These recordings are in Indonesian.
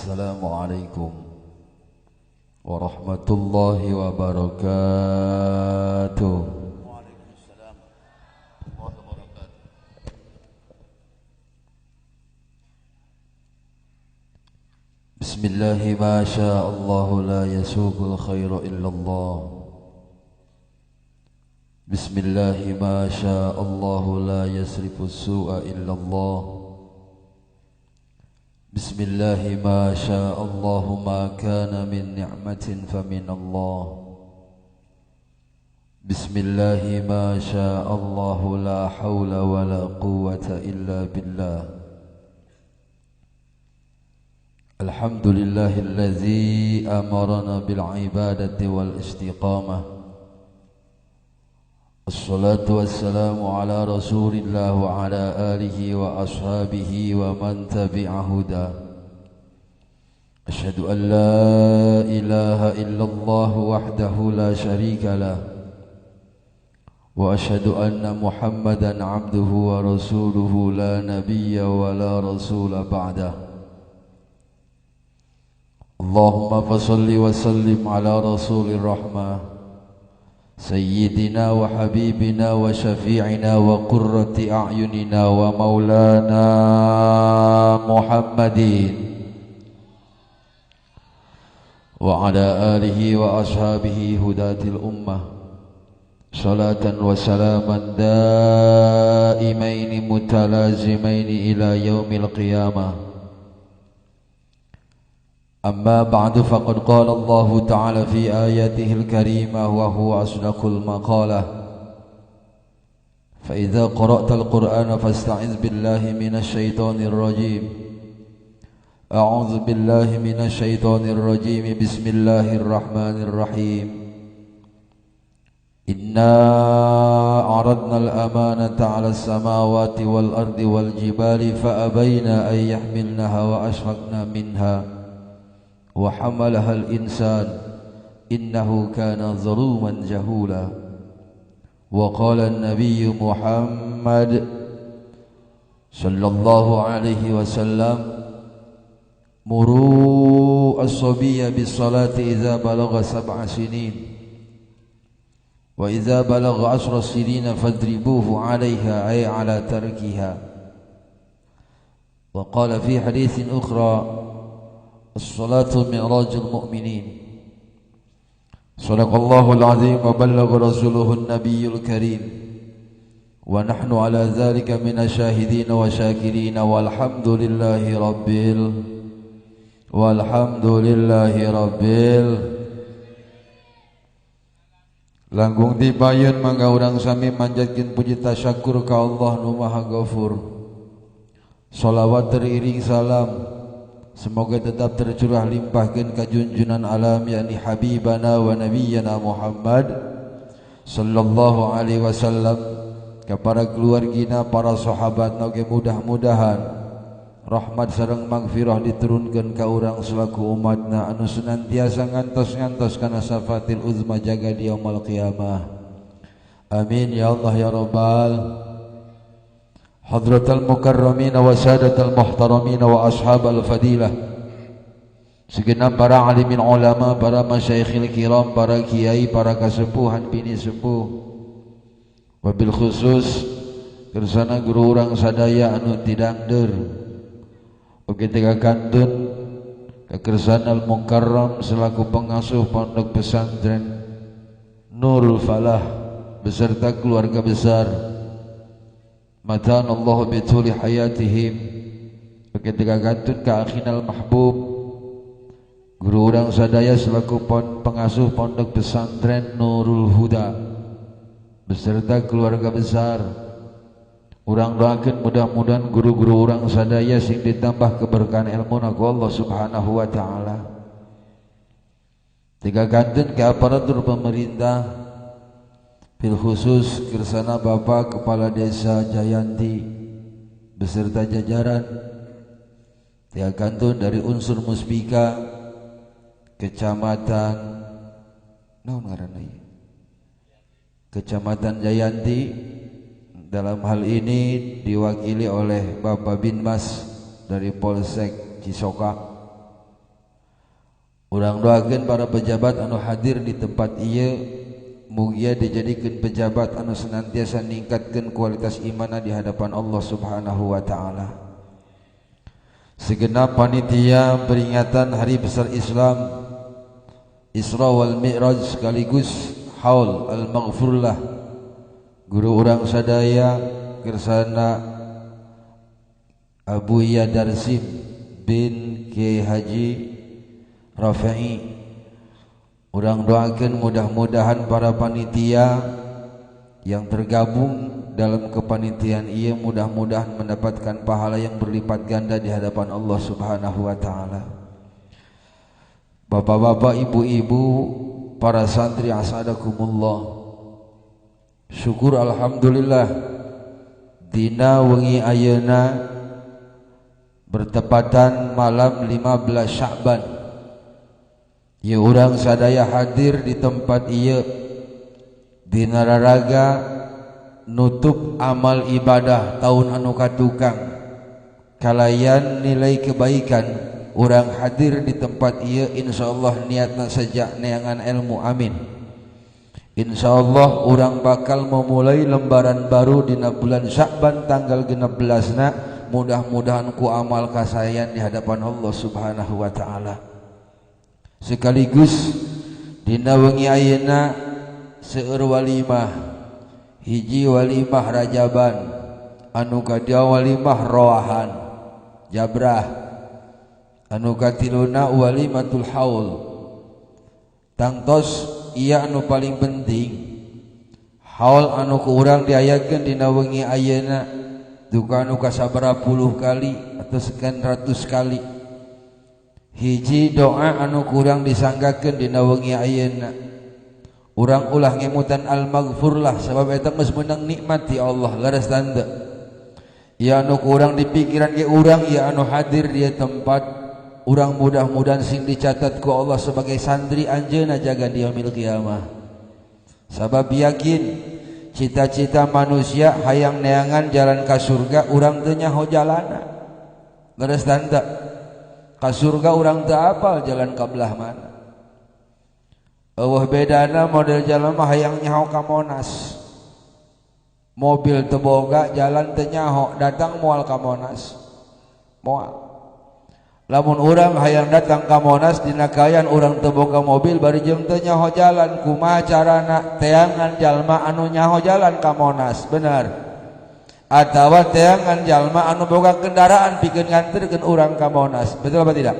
Assalamualaikum warahmatullahi wabarakatuh. Waalaikumsalam warahmatullahi wabarakatuh. Bismillahi ma sya'allahu la yasuqul khaira illallah. Bismillahi ma sya'allahu la yasrifus su'a illallah. Bismillahi ma sya'allahu ma kana min ni'matin faminallah. Bismillahi ma sya'allahu la hawla wa la quwwata illa billah. Alhamdulillahillazi amarana bil ibadati wal istiqamah. Assalatu wassalamu ala rasulillah wa ala alihi wa ashabihi wa man tabi'a huda. Ashhadu an la ilaha illallah wahdahu la sharika lah. Wa ashhadu anna Muhammadan abduhu wa rasuluhu la nabiyya wa la rasula ba'dah. Allahumma fasalli wa sallim ala rasulir rahmah Sayyidina wa habibina wa syafi'ina wa qurrati a'yunina wa maulana Muhammadin wa ala alihi wa ashabihi hudatil ummah salatan wa salaman daimaini mutalazimaini ila yaumil qiyamah. أما بعد فقد قال الله تعالى في آياته الكريمة وهو أصدق المقالة فإذا قرأت القرآن فاستعذ بالله من الشيطان الرجيم أعوذ بالله من الشيطان الرجيم بسم الله الرحمن الرحيم إنا عرضنا الأمانة على السماوات والأرض والجبال فأبين أن يحملنها وأشفقن منها وحملها الإنسان إنه كان ظلوما جهولا وقال النبي محمد صلى الله عليه وسلم مروا الصبي بالصلاة إذا بلغ 7 سنين وإذا بلغ 10 سنين فاضربوه عليها أي على تركها. وقال في حديث أخرى الصلاة معراج المؤمنين. صدق الله العظيم وبلغ رسوله النبي الكريم ونحن على ذلك من الشاهدين وشاكرين والحمد لله rabbil langgung dibayun mangga urang sami manjatkeun puji tasyakur ka Allah nu Maha Ghafur. Shalawat teriring salam semoga tetap tercurah limpahkan ka junjunan alam yakni habibana wa nabiyyana Muhammad sallallahu alaihi wasallam, ka para keluargina, para sahabat oge mudah-mudahan rahmat sareng magfirah diturunkeun ka urang selaku umatna anu senantiasa ngantos-ngantos kana syafatil uzma jaga di yaumul qiyamah. Amin ya Allah ya rabbal Hadratal mukarramin wa sadatal muhtaramin wa ashabal fadilah, segenap para alimin ulama, para masyayikhil kiram, para kiai, para kasepuhan bini sepuh, wabil khusus kersana guru urang sadaya anu tidangdeur oge teu kantun ka kersanal mukarram selaku pengasuh pondok pesantren Nurul Falah beserta keluarga besar Matan Allah bituli hayatihim, ketika gantun ka akhinal mahbub guru urang sadaya selaku pengasuh pondok pesantren Nurul Huda beserta keluarga besar. Urang doakeun mudah-mudahan guru-guru urang sadaya sing ditambah keberkahan ilmuna ku Allah Subhanahu wa taala. Tiga gantun ke aparatur pemerintah bil khusus kersana Bapak Kepala Desa Jayanti beserta jajaran, tiga kantun dari unsur Muspika Kecamatan naon ngaranna ieu Kecamatan Jayanti, dalam hal ini diwakili oleh Bapak Binmas dari Polsek Cisoka Urang doakeun para pejabat anu hadir di tempat ieu mugia dijadikeun pejabat anu senantiasa ningkatkeun kualitas imanna di hadapan Allah Subhanahu wa taala. Segenap panitia peringatan hari besar Islam Isra wal Mi'raj sekaligus haul al-maghfurlah guru urang sadaya kersana Abu Ya Darsim bin Kiai Haji Rafi'i. Urang doakeun mudah-mudahan para panitia yang tergabung dalam kepanitiaan ieu mudah-mudahan mendapatkan pahala yang berlipat ganda di hadapan Allah Subhanahu wa taala. Bapak-bapak, ibu-ibu, para santri asadakumullah. Syukur alhamdulillah dina wengi ayeuna bertepatan malam 15 Sya'ban. Ieu urang sadaya hadir di tempat ieu dina raraga nutup amal ibadah tahun anu katukang kalayan nilai kebaikan urang hadir di tempat ieu insyaallah niatna sejak neangan ilmu amin. Insyaallah urang bakal memulai lembaran baru dina bulan Sya'ban tanggal 16na mudah-mudahan ku amal kasayan di hadapan Allah Subhanahu wa taala. Sekaligus dina wengi ayeuna seueur walimah, hiji walimah Rajaban, anu kadua walimah Roahan Jabrah, anu katiluna walimatul haul. Tangtos ieu anu paling penting haul anu ku urang diayakeun dina wengi ayeuna duka anu kasabaraha puluh kali atau sekian ratus kali. Hiji doa anu kurang disanggakeun dina wengi ayeuna urang ulah ngemutan al-maghfurlah sabab eta geus meunang nikmat ti Allah laras tanda. Ya anu kurang dipikiran ge urang ya anu hadir di tempat urang mudah-mudahan sing dicatat ku Allah sebagai santri anjeunna jaga di yaumil qiyamah. Sabab yakin cita-cita manusia hayang neangan jalan ka surga urang teu nyaho jalanna. Laras tanda ka surga urang teu apal jalan ka belah mana. Eueuh bedana model jalan mah hayang nyaho ka Monas. Mobil teu boga, jalan teu nyaho, datang moal ka Monas. Moal. Lamun urang hayang datang ka Monas dina kaayaan urang teu boga mobil bari jeung teu nyaho jalan, kumaha carana? Teangan jalma anu nyaho jalan ka Monas, bener. Atawa teangan jalma anu boga kendaraan pikeun nganterkeun urang ka Monas. Betul apa tidak?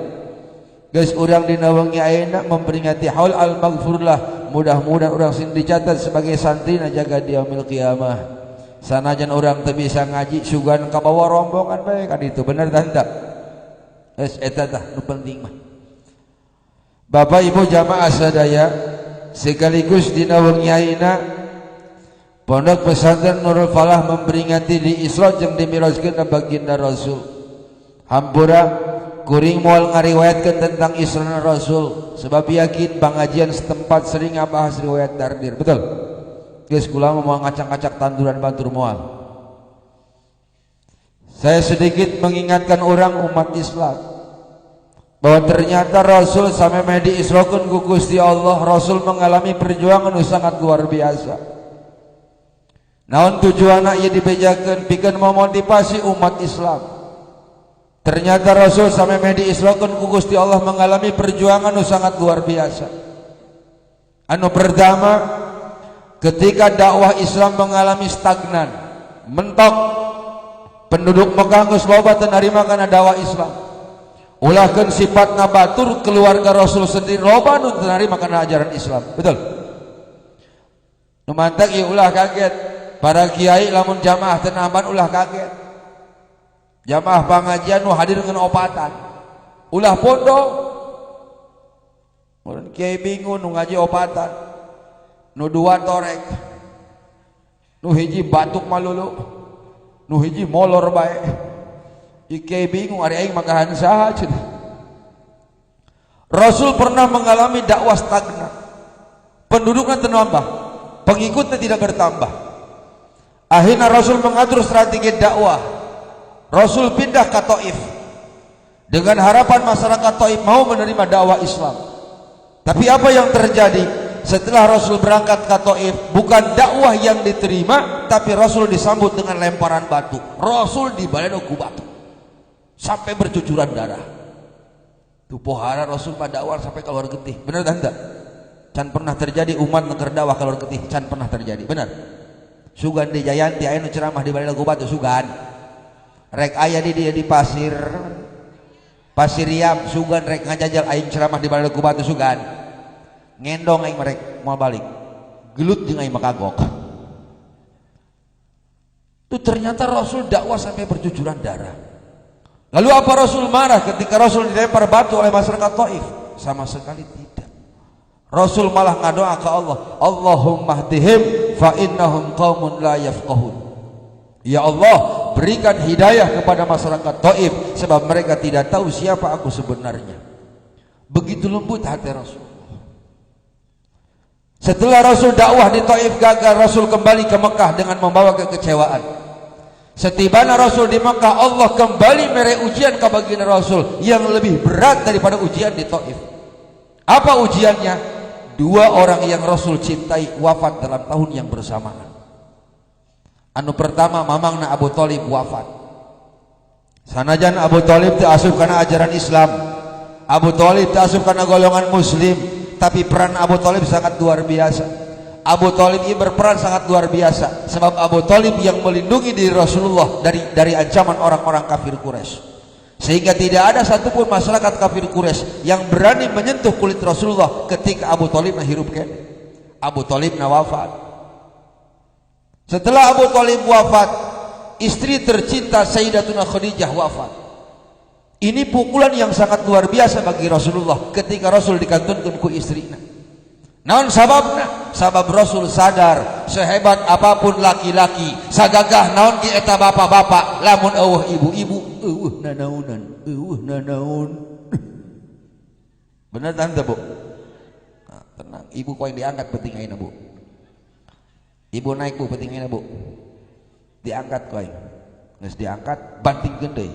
Geus urang dina wengi ayeuna memperingati haul al-maghfurlah, mudah-mudahan urang sing dicatat sebagai santrina jaga di yaumil qiyamah. Sanajan urang teu bisa ngaji sugan ka bawah rombongan bae kan itu bener tanda. Geus eta tah nu penting mah. Bapak Ibu jamaah sadaya sekaligus dina wengi ayeuna Pondok Pesantren Nurul Falah memperingati di Isra jeung dimirajkeun baginda Rasul. Hampura kuring moal ngariwayatkeun tentang Isra Rasul sebab yakin pangajian setempat sering ngabahas riwayat dardir. Betul? Geus kula moal ngacak-ngacak tanduran batur moal. Saya sedikit mengingatkan orang umat Islam bahwa ternyata Rasul sampai diisrokeun ku Gusti Allah, Rasul mengalami perjuangan yang sangat luar biasa. Naon tujuanna ieu dibejakeun pikeun memotivasi umat Islam. Ternyata Rasul sampai diisrokeun ku Gusti Allah mengalami perjuangan yang sangat luar biasa. Anu pertama, ketika dakwah Islam mengalami stagnan, mentok, penduduk Mekah geus loba teu narima kana dakwah Islam. Ulahkeun sifatna batur keluarga Rasul sendiri loba nu teu narima kana ajaran Islam. Betul? Nu mantak ieu ulah kaget. Para kiai lamun jamaah teu nampan ulah kaget. Jamaah pengajian nu hadir ngan opatan. Ulah pondok. Mun kiai bingung nu ngaji opatan. Nu dua torek. Nu hiji batuk malulu. Nu hiji molor bae. Kiai bingung ari aing makahan saha cenah. Rasul pernah mengalami dakwah stagnan. Penduduknya teu nambah, pengikutnya tidak bertambah. Akhirnya Rasul mengatur strategi dakwah. Rasul pindah ke Taif dengan harapan masyarakat Taif mau menerima dakwah Islam. Tapi apa yang terjadi setelah Rasul berangkat ke Taif? Bukan dakwah yang diterima, tapi Rasul disambut dengan lemparan batu. Rasul dibaleno ku batu sampai bercucuran darah. Tuh pohara Rasul pada awal sampai keluar getih. Benar tak? Can pernah terjadi umat negeri dakwah keluar getih, can pernah terjadi. Benar. Sugan di Jayanti aya nu ceramah di baleno ku batu sugan. Rek aya di dia di pasir Riam sugan rek ngajajal aing ceramah di baleno ku batu sugan. Ngendong aing merek mau balik. Gelut jeung aing makagok. Itu ternyata Rasul dakwah sampai bercucuran darah. Lalu apa Rasul marah ketika Rasul dilempar batu oleh masyarakat Taif? Sama sekali tidak. Rasul malah ngadoa ke Allah, Allahumma hdihim fa innahum qaumun la yafqahun. Ya Allah, berikan hidayah kepada masyarakat Taif sebab mereka tidak tahu siapa aku sebenarnya. Begitu lembut hati Rasul. Setelah Rasul dakwah di Taif gagal, Rasul kembali ke Mekah dengan membawa kekecewaan. Setibanya Rasul di Mekah, Allah kembali mere ujian ke baginda Rasul yang lebih berat daripada ujian di Taif. Apa ujiannya? 2 orang yang Rasul cintai wafat dalam tahun yang bersamaan. Anu pertama mamangna Abu Thalib wafat. Sanajan Abu Thalib teu asup kana ajaran Islam, Abu Thalib teu asup kana golongan muslim, tapi peran Abu Thalib sangat luar biasa. Abu Thalib ini berperan sangat luar biasa sebab Abu Thalib yang melindungi diri Rasulullah dari ancaman orang-orang kafir Quraisy. Sehingga tidak ada satupun masyarakat kafir Quraisy yang berani menyentuh kulit Rasulullah ketika Abu Thalib hirup kene. Abu Thalib wafat. Setelah Abu Thalib wafat, istri tercinta Sayyidatuna Khadijah wafat. Ini pukulan yang sangat luar biasa bagi Rasulullah ketika Rasul dikantunkeun ku istrina. Naon sababna? Sabab Rasul sadar sehebat apapun laki-laki, sagagah naon ge eta bapak-bapak, lamun eueuh ibu-ibu, eueuh nanaonan. Bener tante Bu? Nah, tenang, ibu poin diangkat penting ayeuna Bu. Ibu naik Bu penting ayeuna Bu. Diangkat poin. Geus diangkat bantingkeun deui.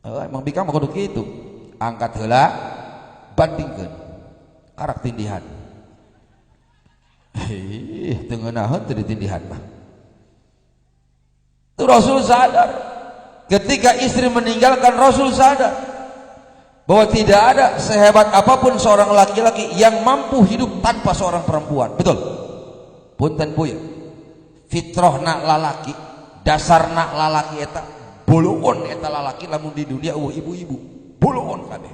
Emang bikang mah kudu kitu. Angkat heula, bantingkeun. Karak tindihan. Teu ngeunaheun teu ditindihan mah. Itu Rasul sadar. Ketika istri meninggalkan, Rasul sadar bahwa tidak ada sehebat apapun seorang laki-laki yang mampu hidup tanpa seorang perempuan. Betul? Punten puya. Fitrahna lalaki, dasarna lalaki eta boloon eta lalaki lamun di dunia ibu-ibu boloon kabeh.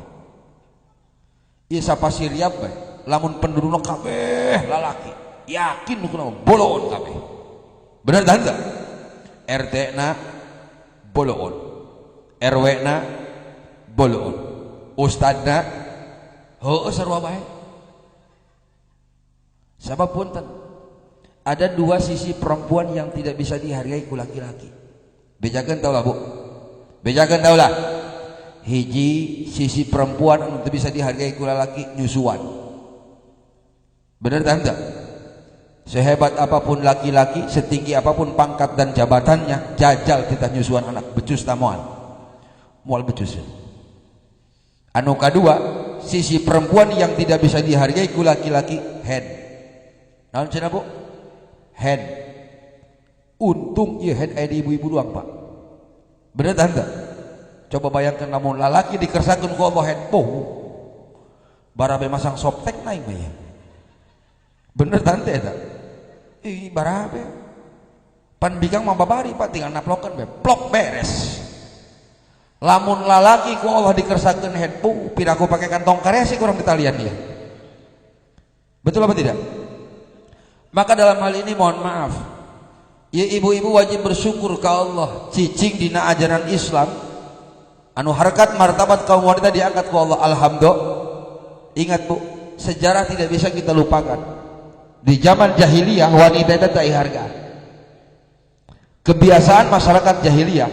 Ieu sapasir riap bae, lamun pendudukna kabeh lalaki, yakin nu kunaon boloon kabeh. Bener tah henteu? RT-na boloon, RW-na boloon, ustadna heueuh sarua bae. Sabab punten, ada 2 sisi perempuan yang tidak bisa dihargai ku laki-laki. Bejakeun tau lah Bu. Bejakeun tau lah. Hiji sisi perempuan anu teu bisa dihargai ku lalaki nyusuan. Bener tah henteu? Sehebat apapun laki-laki, setinggi apapun pangkat dan jabatannya, jajal kita nyusuan anak, becus tah moal. Moal becus. Anu kadua, sisi perempuan yang tidak bisa dihargai ku laki-laki, head. Naon cenah Bu? Head. Untung ieu head aya di ibu-ibu doang, Pak. Bener tah henteu? Coba bayangkan lamun lalaki dikersakeun ku Allah head barabe masang softtek naik mah ya. Bener tah henteu eta? Ih barabe. Pan bikang mah babari Pak tinggal naplokeun be, plok beres. Lamun lalaki ku Allah dikersakeun head piraku pakai kantong karesi kurang ditalian dia. Betul apa tidak? Maka dalam hal ini mohon maaf, ya ibu-ibu wajib bersyukur ke Allah cicing dina ajaran Islam anu harkat martabat kaum wanita diangkat ku Allah. Alhamdulillah. Ingat Bu, sejarah tidak bisa kita lupakan. Di zaman jahiliyah wanita itu tak dihargai. Kebiasaan masyarakat jahiliyah,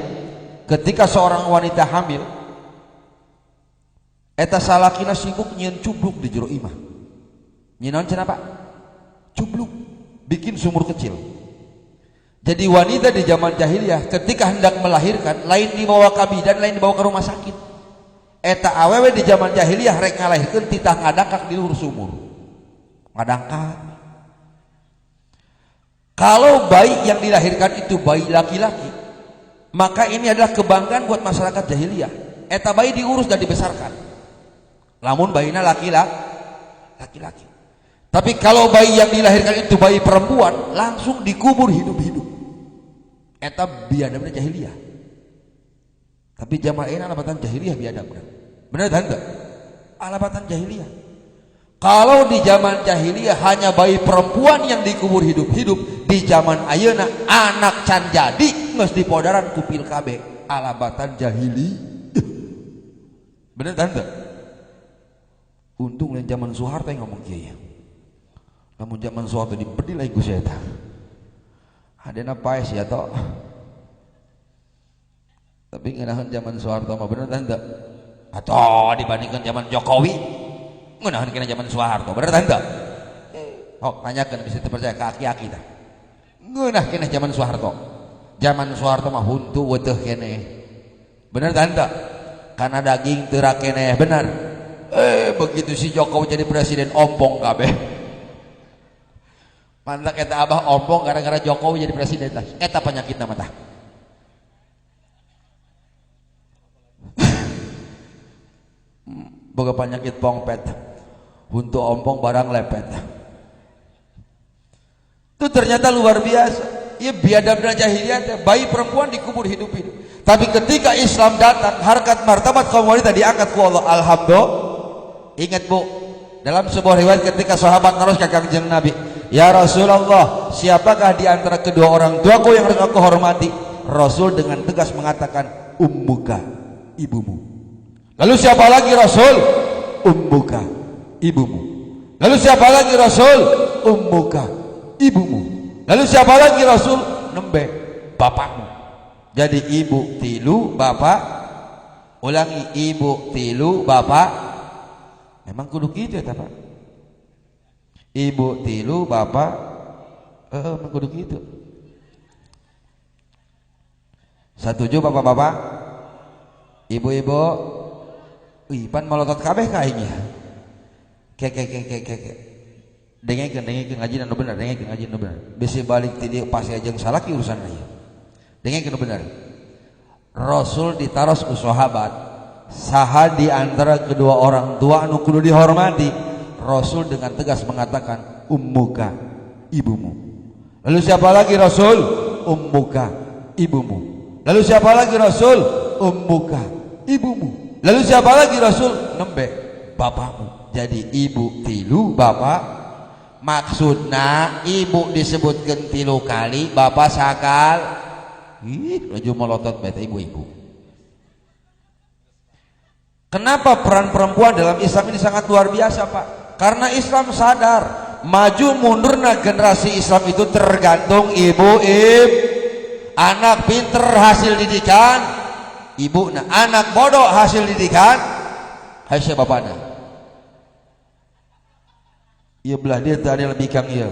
ketika seorang wanita hamil eta salakina sibuk nyieun cubluk di jero imah. Nyieun cenah Pak? Cubluk, bikin sumur kecil. Jadi wanita di zaman jahiliyah ketika hendak melahirkan, lain dibawa ke bidan, lain dibawa ke rumah sakit. Eta awewe di zaman jahiliyah rek ngalahirkeun titah ngadangkak di luhur sumur. Ngadangkak. Kalau bayi yang dilahirkan itu bayi laki-laki, maka ini adalah kebanggaan buat masyarakat jahiliyah. Eta bayi diurus dan dibesarkan. Lamun bayina laki-laki. Tapi kalau bayi yang dilahirkan itu bayi perempuan, langsung dikubur hidup-hidup. Eta biadabna jahiliyah. Tapi jamaah alabatan jahiliyah biadabna. Benar tak? Alabatan jahiliyah. Kalau di zaman jahiliyah hanya bayi perempuan yang dikubur hidup-hidup, di zaman ayeuna anak can jadi geus dipodaran ku pil KB. Alabatan jahili. Benar tak? Untung lain zaman Soeharto yang ngomong kieu. Namun zaman Soeharto dibedi lagi ku saya tah. Adena paes ya toh. Tapi ngeunaheun zaman Soeharto mah bener tah henteu? Atoh dibandingkan zaman Jokowi, ngeunaheun kena zaman Soeharto, bener tah henteu? Oh, tanyakeun bisa terpercaya ka aki-aki tah. Ngeunah kena zaman Soeharto. Zaman Soeharto mah huntu weuteuh keneh. Bener tah henteu? Kana daging teu keneh, bener. Begitu si Jokowi jadi presiden ompong kabeh. Mantak eta abah ompong gara-gara Jokowi jadi presiden tah. Eta penyakitna mah tah. Boga penyakit pongpet. Huntu ompong barang lepet. Itu ternyata luar biasa. Ieu biadabna jahiliyah teh bayi perempuan dikubur hidup-hidup. Tapi ketika Islam datang, harkat martabat kaum wanita diangkat ku Allah. Alhamdulillah. Ingat Bu, dalam sebuah riwayat ketika sahabat naros ka Kangjeng Nabi, "Ya Rasulullah, siapakah di antara kedua orang tuaku yang harus aku hormati?" Rasul dengan tegas mengatakan, "Ummuka, ibumu." Lalu siapa lagi Rasul? "Ummuka, ibumu." Lalu siapa lagi Rasul? "Ummuka, ibumu." Lalu siapa lagi Rasul? "Nembe, bapakmu." Jadi ibu tilu, bapak. Ulangi, ibu tilu, bapak. Emang kudu gitu ya Pak? Ibu tilu, bapak. Emang kudu gitu. Setuju bapak-bapak? Ibu-ibu. Pan melotot kabeh ka aing ya. Ke. Dengekeun ngaji nu bener, dengekeun ngaji nu bener. Bisi balik ti dieu pasti jeung salaki urusan ieu. Dengekeun nu bener. Rasul ditaros ku sahabat. Saha di antara kedua orang tua anu kudu dihormati? Rasul dengan tegas mengatakan, "Ummuka, ibumu." Lalu siapa lagi Rasul? "Ummuka, ibumu." Lalu siapa lagi Rasul? "Ummuka, ibumu." Lalu siapa lagi Rasul? "Nembe, bapakmu." Jadi ibu tilu, bapak. Maksudna ibu disebutkeun tilu kali, bapak sakal. Raju melotot beta ibu-ibu. Kenapa peran perempuan dalam Islam ini sangat luar biasa Pak? Karena Islam sadar maju mundurna generasi Islam itu tergantung ibu. Anak pinter hasil didikan ibu, anak bodoh hasil didikan hasil bapakna. Iya belah dia tadi lebih kang iya.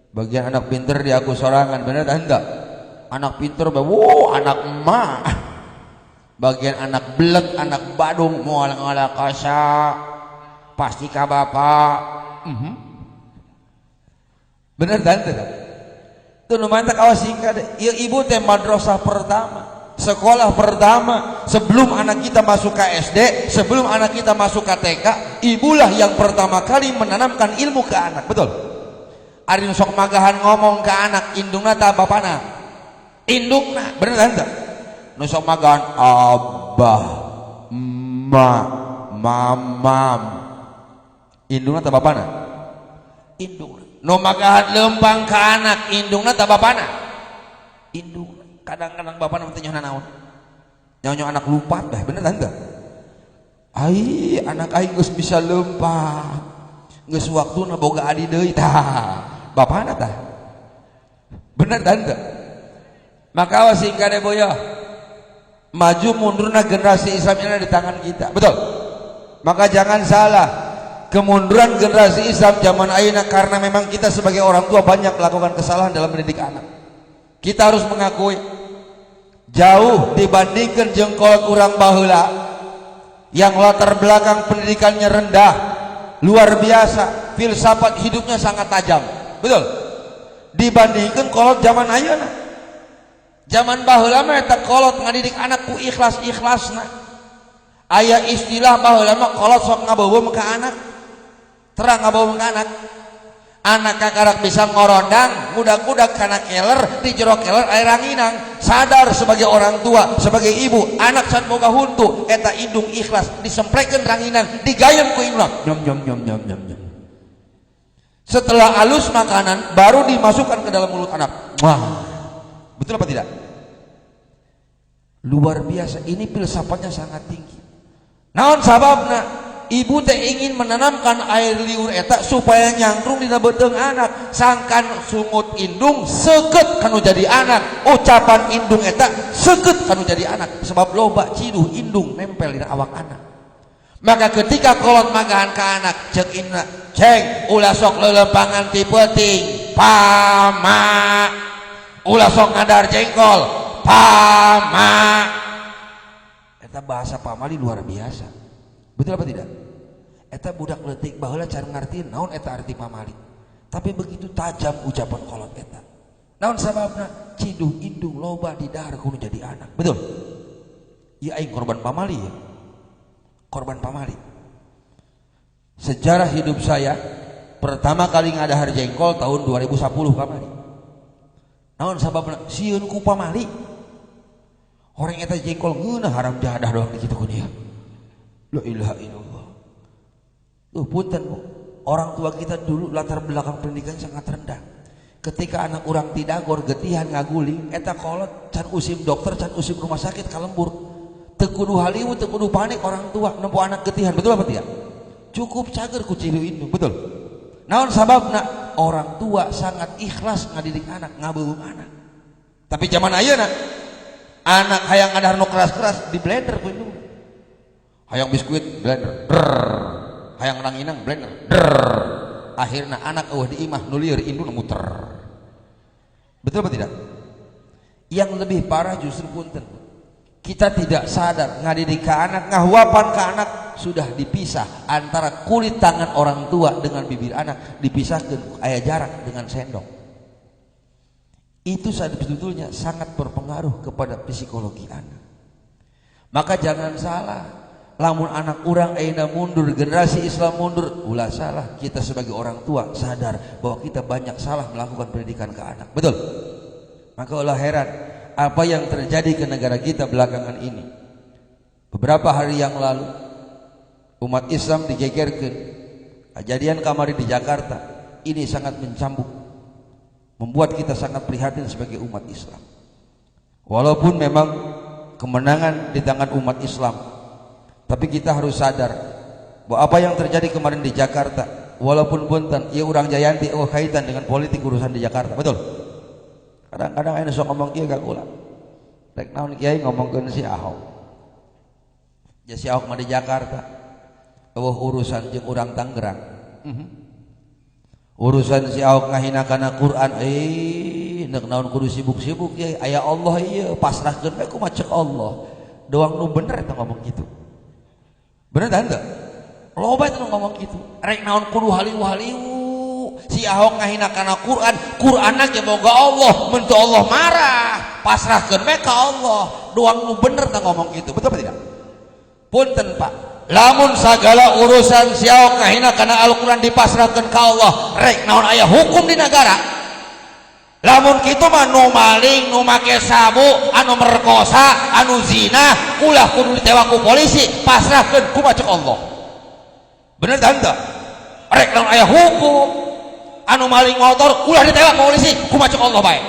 Bagian anak pinter dia aku sorangan, bener tak enggak? Anak pinter anak emak. Bagian anak belet, anak badung moal-moal kasa pasti ka bapak. Bener dan tidak? Itu nu mantak awas singkat. Ieu ibu teh madrasah pertama, sekolah pertama sebelum anak kita masuk ke SD, sebelum anak kita masuk ke TK, ibulah yang pertama kali menanamkan ilmu ke anak. Betul? Ari nu sok magahan ngomong ke anak indungna ta bapana? Indungna, bener dan tidak? Nusok magan abah, emak, mamam. Indungna ta bapana? Indungna. Nu magahan lempang ka anak indungna ta bapana? Indungna. Kadang-kadang bapana teh nyonya naon? Nyonya anak lupa teh, bener tah henteu? Ai, anak aing geus bisa lempang. Geus waktuna boga adi deui tah. Bapana tah? Bener tah henteu? Maka awas singkade boya. Maju mundurnya generasi Islam ini ada di tangan kita, betul? Maka jangan salah, kemunduran generasi Islam zaman ayeuna karena memang kita sebagai orang tua banyak melakukan kesalahan dalam mendidik anak. Kita harus mengakui jauh dibandingkan jengkol urang baheula. yang latar belakang pendidikannya rendah, luar biasa, filsafat hidupnya sangat tajam, betul, dibandingkan kolot zaman ayeuna. Zaman baheula mah eta kolot ngadidik anak ku ikhlas-ikhlasna. Aya istilah baheula mah kolot sok ngabeubeum ka anak. Terang ngabeubeum ka anak. Anak kakarak bisa ngorondang, budak-budak kana keler, di jero keler aya ranginang. Sadar sebagai orang tua, sebagai ibu, anak can boga huntu, eta indung ikhlas disemplekeun ranginang, digayem ku indung. Nyom. Setelah halus makanan baru dimasukkan ke dalam mulut anak. Wah. Betul apa tidak? Luar biasa, ini filsafatnya sangat tinggi. Naon sababna? Ibu teh ingin menanamkan air liur eta supaya nyangkrung dina beuteung anak. Sangkan sungut indung seukeut kanu jadi anak. Ucapan indung eta seukeut kanu jadi anak. Sebab loba ciduh indung nempel dina awak anak. Maka ketika kolot magahan ka anak, ceuk indna, "Ceng, ulah sok leuleumpangan ti peuting, pama." Ulah sok ngadar jengkol, pama. Eta bahasa pamali luar biasa. Betul apa tidak? Eta budak leutik baheula can ngartiin naon eta arti pamali. Tapi begitu tajam ucapan kolot eta. Naon sababna? Ciduh indung loba di dahar kudu jadi anak. Betul? Ieu aing korban pamali ya. Korban pamali. Sejarah hidup saya pertama kali ngadahar jengkol tahun 2010 kamari. Naon sababna? Sieun ku pamali. Horeng eta jengkol ngeunah haram jahadah doang di kitu ku dia. La ilaha illallah. Punten Bu. Orang tua kita dulu latar belakang pendidikan sangat rendah. Ketika anak orang tidagor getihan ngaguling, eta kolot can usim dokter, can usim rumah sakit kalembur. Teu kudu haliweuh, teu kudu panik orang tua nempo anak getihan, betul apa tidak? Cukup cager ku cilu indung, betul. Naon sababna? Orang tua sangat ikhlas ngadidik anak, ngabeubeum anak. Tapi zaman ayeuna anak hayang ngadahar nu keras-keras di blender ku indung. Hayang biskuit blender. Hayang ranginang blender. Akhirna anak eueuh di imah nu lieur indung muter. Betul apa tidak? Yang lebih parah justru punten. Kita tidak sadar ngadidik ke anak, ngahuapan ke anak sudah dipisah antara kulit tangan orang tua dengan bibir anak, dipisahkan aya jarak dengan sendok. Itu sebetulnya sangat berpengaruh kepada psikologi anak. Maka jangan salah, lamun anak urang ayeuna mundur, generasi Islam mundur, ulah salah. Kita sebagai orang tua sadar bahwa kita banyak salah melakukan pendidikan ke anak. Betul? Maka ulah heran apa yang terjadi ke negara kita belakangan ini. Beberapa hari yang lalu umat Islam digegerkeun. Kejadian kamari di Jakarta ini sangat mencambuk, membuat kita sangat prihatin sebagai umat Islam. Walaupun memang kemenangan di tangan umat Islam, tapi kita harus sadar bahwa apa yang terjadi kemarin di Jakarta, walaupun punten ieu urang Jayanti kaitan dengan politik urusan di Jakarta, betul? Kadang-kadang aya sok ngomong kieu ka kula. Rek naon kiai ngomongkeun si Ahok. Ya si Ahok mah di Jakarta. Eueuh urusan jeung urang Tangerang. Urusan si Ahok ngahina kana Quran, neuk naon kudu sibuk-sibuk kiai. Aya Allah ieu, pasrahkeun we kumaha ceuk Allah. Doang nu bener eta ngomong kitu. Bener tah henteu? Loba eta nu ngomong kitu. Rek naon kudu haliu-haliu. Si Ahok ngahina kana Quran, Qur'anna ge boga Allah, mun teu Allah marah, pasrahkeun we ka Allah. Doang nu bener tah ngomong kitu. Betul apa tidak? Punten Pak, lamun sagala urusan si Ahok ngahina kana Al-Qur'an dipasrahkeun ka Allah, rek naon aya hukum di negara. Lamun kitu mah nu maling, nu make sabu, anu merkosa, anu zina, ulah kudu ditewak ku polisi, pasrahkeun ku macek Allah. Bener tah henteu? Rek naon aya hukum. Anu maling motor ulah ditewak polisi kumaha ceuk Allah bae.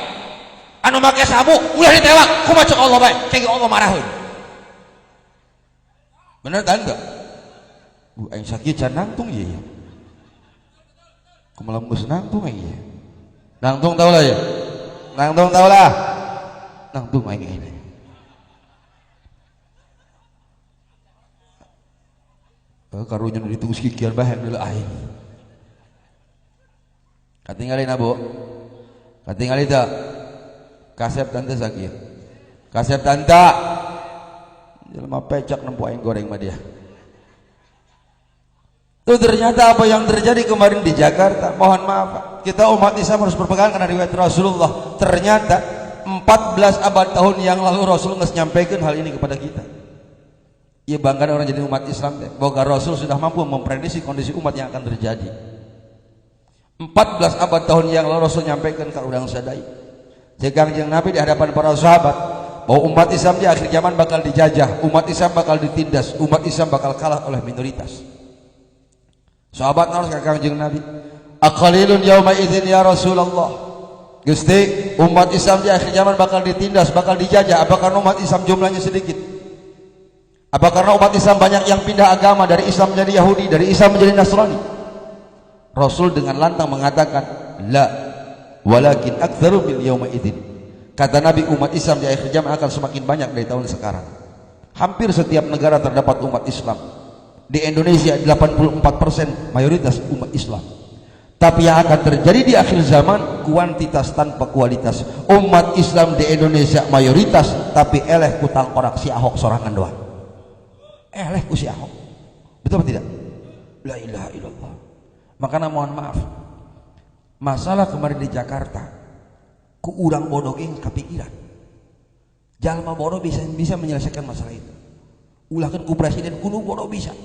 Anu make sabu ulah ditewak kumaha ceuk Allah bae. Kengge Allah maraheun. Bener tah henteu? Bu aing sakit can nangtung ieu. Kumaha geus nangtung aing ieu. Nangtung tahu lah ya. Nangtung tahu lah. Nangtung aing ini. Karunya nu ditunggu kikian bae heula aing. Katinggalin Abu, katinggalin tak kasep tante sakit, kasep tante jelema pecak nempo aing goreng mah dia. Itu ternyata apa yang terjadi kemarin di Jakarta, mohon maaf Pak, kita umat Islam harus berpegang karena riwayat Rasulullah. Ternyata 14 abad tahun yang lalu Rasul nyampaikan hal ini kepada kita. Ia bangga orang jadi umat Islam bahwa Rasul sudah mampu memprediksi kondisi umat yang akan terjadi. 14 abad tahun yang lalu Rasul nyampaikan ke orang sadai. Jika Nabi di hadapan para sahabat bahwa umat Islam di akhir zaman bakal dijajah, umat Islam bakal ditindas, umat Islam bakal kalah oleh minoritas. Sahabat harus ke Kanjeng Nabi, aqalilun yauma idzin ya Rasulullah. Gusti, umat Islam di akhir zaman bakal ditindas, bakal dijajah. Apa karena umat Islam jumlahnya sedikit? Apa karena umat Islam banyak yang pindah agama dari Islam menjadi Yahudi, dari Islam menjadi Nasrani? Rasul dengan lantang mengatakan, la, walakin aktsaru bil yauma idzin. Kata Nabi, umat Islam di akhir zaman akan semakin banyak dari tahun sekarang. Hampir setiap negara terdapat umat Islam. Di Indonesia 84% mayoritas umat Islam. Tapi yang akan terjadi di akhir zaman kuantitas tanpa kualitas. Umat Islam di Indonesia mayoritas, tapi eleh kutang korak si Ahok sorangan doang. Eleh ku si Ahok. Betul atau tidak? La ilaha illallah. Makanya mohon maaf, masalah kemarin di Jakarta ku urang bodoh geng kepikiran. Jalma bodoh bisa menyelesaikan masalah itu. Ulahkan ku presiden kudu bodoh bisa.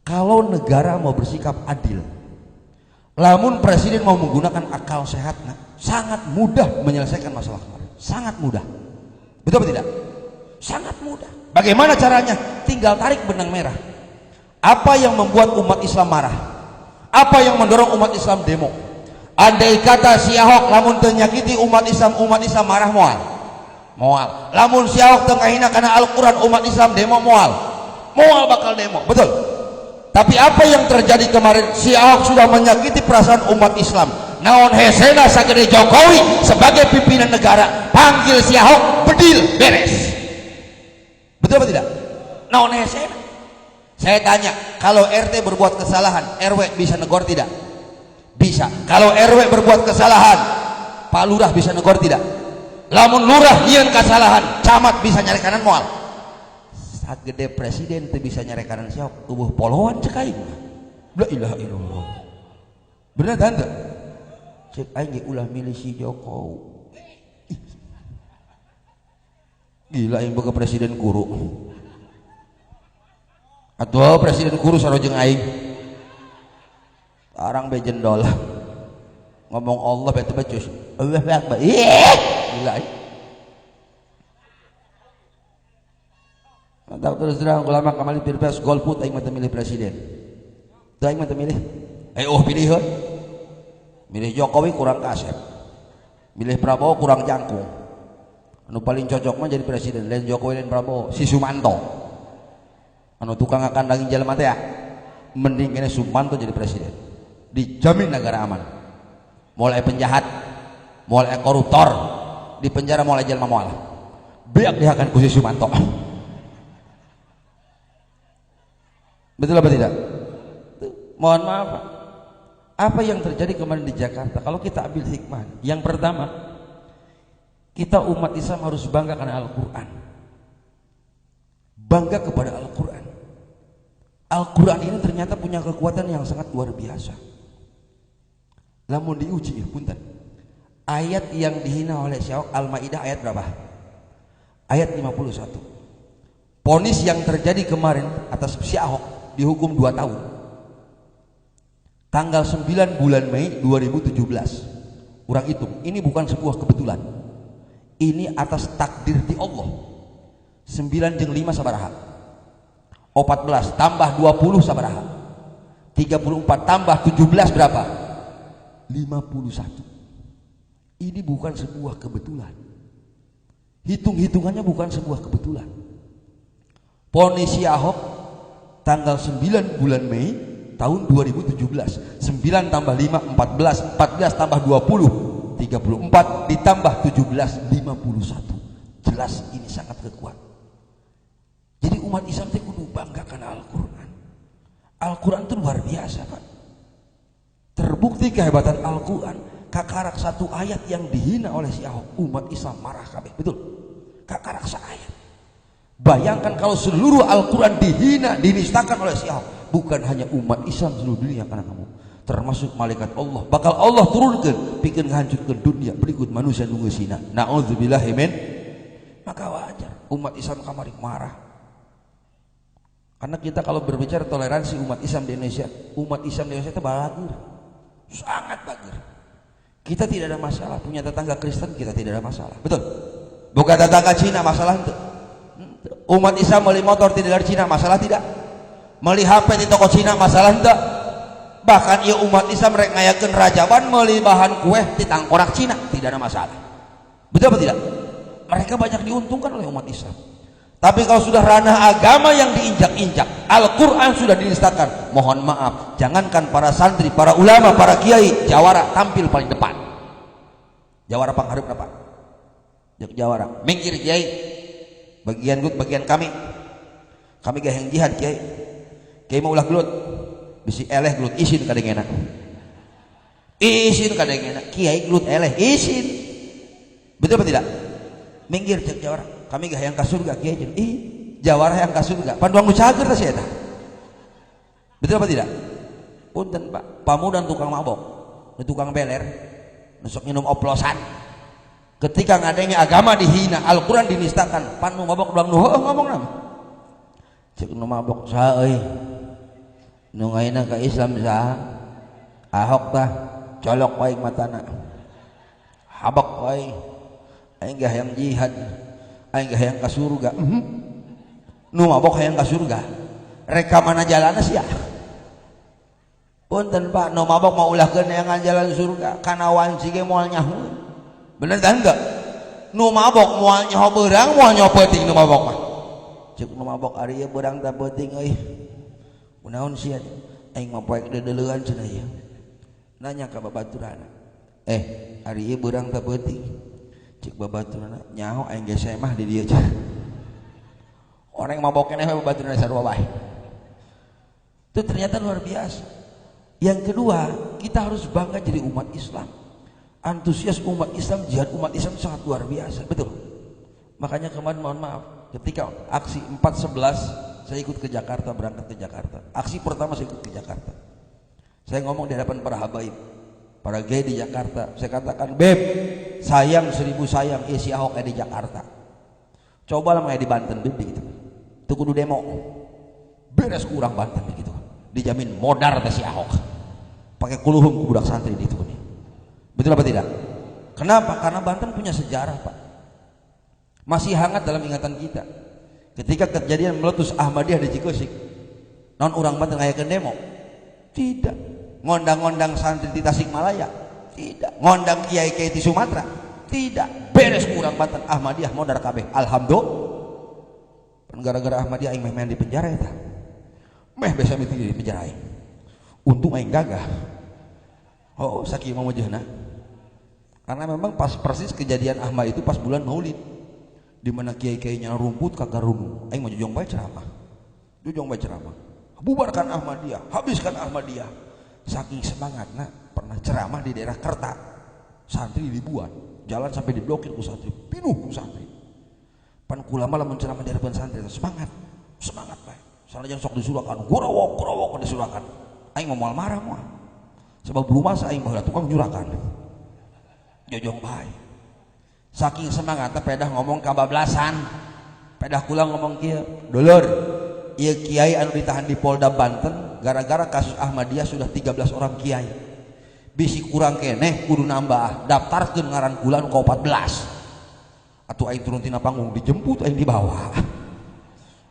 Kalau negara mau bersikap adil, lamun presiden mau menggunakan akal sehatnya, sangat mudah menyelesaikan masalah kemarin. Sangat mudah. Betul atau tidak? Sangat mudah. Bagaimana caranya? Tinggal tarik benang merah. Apa yang membuat umat Islam marah? Apa yang mendorong umat Islam demo? Andai kata si Ahok lamun ternyakiti umat Islam marah moal. Lamun si Ahok tengah hina karena Al-Quran umat Islam demo moal bakal demo. Betul. Tapi apa yang terjadi kemarin? Si Ahok sudah menyakiti perasaan umat Islam. Naon hesena sagede Jokowi sebagai pimpinan negara, panggil si Ahok bedil beres. Betul apa tidak? Naon hesena. Saya tanya, kalau RT berbuat kesalahan, RW bisa negor tidak? Bisa. Kalau RW berbuat kesalahan, Pak Lurah bisa negor tidak? Lamun lurah nyian kesalahan, camat bisa nyari kanan moal. Saat gede presiden itu bisa nyari kanan siapa? Tubuh polohan cek aing. La ilaha illallah. Bener tante? Cek aing ulah milih si Jokowi. Gila aing boga presiden guru. Atuh presiden guru sarojeng aing. Arang bejendol. Ngomong Allah bete becus. Allahu Akbar. Gila aing. Mantap terus terang ulama kembali pilpres golput aing mah milih presiden. Teu aing mah milih. Pilih heuh. Milih Jokowi kurang kasep. Milih Prabowo kurang jangkung. Anu paling cocok mah jadi presiden lain Jokowi lain Prabowo, si Sumanto. Anu tukang ngakandangin jelema teh ya. Mending kene Sumanto jadi presiden. Dijamin negara aman. Mulai penjahat, mulai koruptor, di penjara mulai jelema moal. Beak dihakan ku si Sumanto. Betul apa tidak? Mohon maaf Pak. Apa yang terjadi kemarin di Jakarta? Kalau kita ambil hikmah, yang pertama, kita umat Islam harus bangga karena Al-Quran. Bangga kepada Al-Quran. Al-Quran ini ternyata punya kekuatan yang sangat luar biasa. Namun diuji ya punten. Ayat yang dihina oleh Syahok Al-Maidah ayat berapa? Ayat 51. Ponis yang terjadi kemarin atas Syahok dihukum 2 tahun. Tanggal 9 bulan Mei 2017. Urang hitung, ini bukan sebuah kebetulan. Ini atas takdir di Allah. 9 jeung 5 sabaraha? 14 tambah 20 sabaraha? 34 tambah 17 berapa? 51. Ini bukan sebuah kebetulan. Hitung-hitungannya bukan sebuah kebetulan. Ponis Ahok tanggal 9 bulan Mei tahun 2017. 9 tambah 5 14, 14 tambah 20 34 ditambah 17 51. Jelas ini sangat kuat. Jadi umat Islam itu kudu bangga karena Al-Quran. Al-Quran itu luar biasa Pak. Terbukti kehebatan Al-Quran. Kakarak satu ayat yang dihina oleh si Ahok, umat Islam marah kabeh. Betul? Kakarak ayat. Bayangkan kalau seluruh Al-Quran dihina, dinistakan oleh si Ahok. bukan hanya umat Islam seluruh dunia karena kamu, termasuk malaikat Allah bakal Allah turunkan bikin menghancurkan dunia berikut manusia nunggu sina. Na'udzubillahi min. Maka wajar umat Islam kamari marah. Karena kita kalau berbicara toleransi umat Islam di Indonesia itu bagus, sangat bagus. Kita tidak ada masalah, punya tetangga Kristen kita tidak ada masalah, betul? Bukan tetangga Cina masalah itu. Umat Islam beli motor tidak dari Cina masalah tidak? Beli HP di toko Cina masalah tidak? Bahkan ia umat Islam mereka ngayakeun rajaban beli bahan kue di tangkorak Cina tidak ada masalah, betul apa tidak? Mereka banyak diuntungkan oleh umat Islam. Tapi kalau sudah ranah agama yang diinjak-injak, Al-Quran sudah dinistakan, mohon maaf, jangankan para santri, para ulama, para kiai, jawara tampil paling depan. Jawara pangharep apa? Jawara minggir kiai, bagian kami gak yang jihad kiai mau ulah gelut bisi eleh gelut isin kadengena kiai gelut eleh isin, betul apa tidak? Minggir cek jawara, kami gak yang ke surga kiai jawara yang ke surga panduang nu cager teh eta, betul apa tidak? Punten Pak, pamudan tukang mabok, tukang beler, nusuk minum oplosan. Ketika ngadengnya agama dihina, Al-Quran dinistakan, pan nu mabok doang nu ngomong nama. Cek nu mabok saha euy? Nu ngaina ka Islam saha? Ahok tah, colok wae matana. Habak wae. Aing gak hayang jihad. Aing gak hayang ka surga. Nu mabok hayang ka surga. Reka mana jalanna sia? Punten Pak, nu mabok mau ulahkeun neangan jalan surga, kana wanci ge moal nyaho. Bener dah enggak? Nu mabok moal nyaho beurang, moal nyaho peuting nu mabok mah. Cek nu mabok ari ieu beurang teh peuting euy. Kunaon sia? Aing mah poek dedeleuan cenah ieu. Nanya ka babaturana. Ari ieu beurang teh peuting. Cek babaturana, nyaho aing ge semah di dieu cenah. Orang mabok keneh babaturana sarua wae. Itu ternyata luar biasa. Yang kedua, kita harus bangga jadi umat Islam. Antusias umat Islam, jihad umat Islam sangat luar biasa, betul. Makanya kemarin mohon maaf, ketika aksi 4/11 saya ikut ke Jakarta, berangkat ke Jakarta. Aksi pertama saya ikut ke Jakarta. Saya ngomong di hadapan para habaib, para gay di Jakarta. Saya katakan, "Beb, sayang 1000 sayang si Ahok di Jakarta. Coba lah di Banten beb gitu. Itu kudu demo. Beres kurang Banten gitu. Dijamin modar teh si Ahok. Pakai kuluhum budak santri di itu nih. Betul apa tidak? Kenapa? Karena Banten punya sejarah Pak, masih hangat dalam ingatan kita. Ketika kejadian meletus Ahmadiyah di Cikosik, non orang Banten ngayakeun demo? Tidak. Ngondang-ngondang santri di Tasikmalaya? Tidak. Ngondang kiai-kiai di Sumatera? Tidak. Beres kurang Banten Ahmadiyah modar kabeh. Alhamdulillah. Gara-gara Ahmadiyah aing meh di penjara eta. Meh biasa miting di penjara aing. Untung aing gagah. Oh, sakieu mah wajahna. Karena memang pas persis kejadian Ahmad itu pas bulan Maulid, di mana kiai-kiainya rumput kagak rungu. Aing mau jujong bae ceramah. Bubarkan Ahmadiyah, habiskan Ahmadiyah. Saking semangatna pernah ceramah di daerah Kerta. Santri dibuat, jalan sampai diblokir ku santri, pinuh ku santri. Pan kula mah lamun ceramah di hadapan santri semangat bae. Sanajan sok disurakan, gorowok disurakan. Aing mau moal marah moal. Sebab belum masa aing baheula tukang nyurakan. Jojong bae. Saking semangatna pedah ngomong kabablasan. Pedah kula ngomong kieu, "Dulur, ieu kiai anu ditahan di Polda Banten gara-gara kasus Ahmadiyah sudah 13 orang kiai. Bisi kurang keneh kudu nambah, daftarkeun ngaran kula anu 14." Atuh aing turun tina panggung dijemput aing dibawa.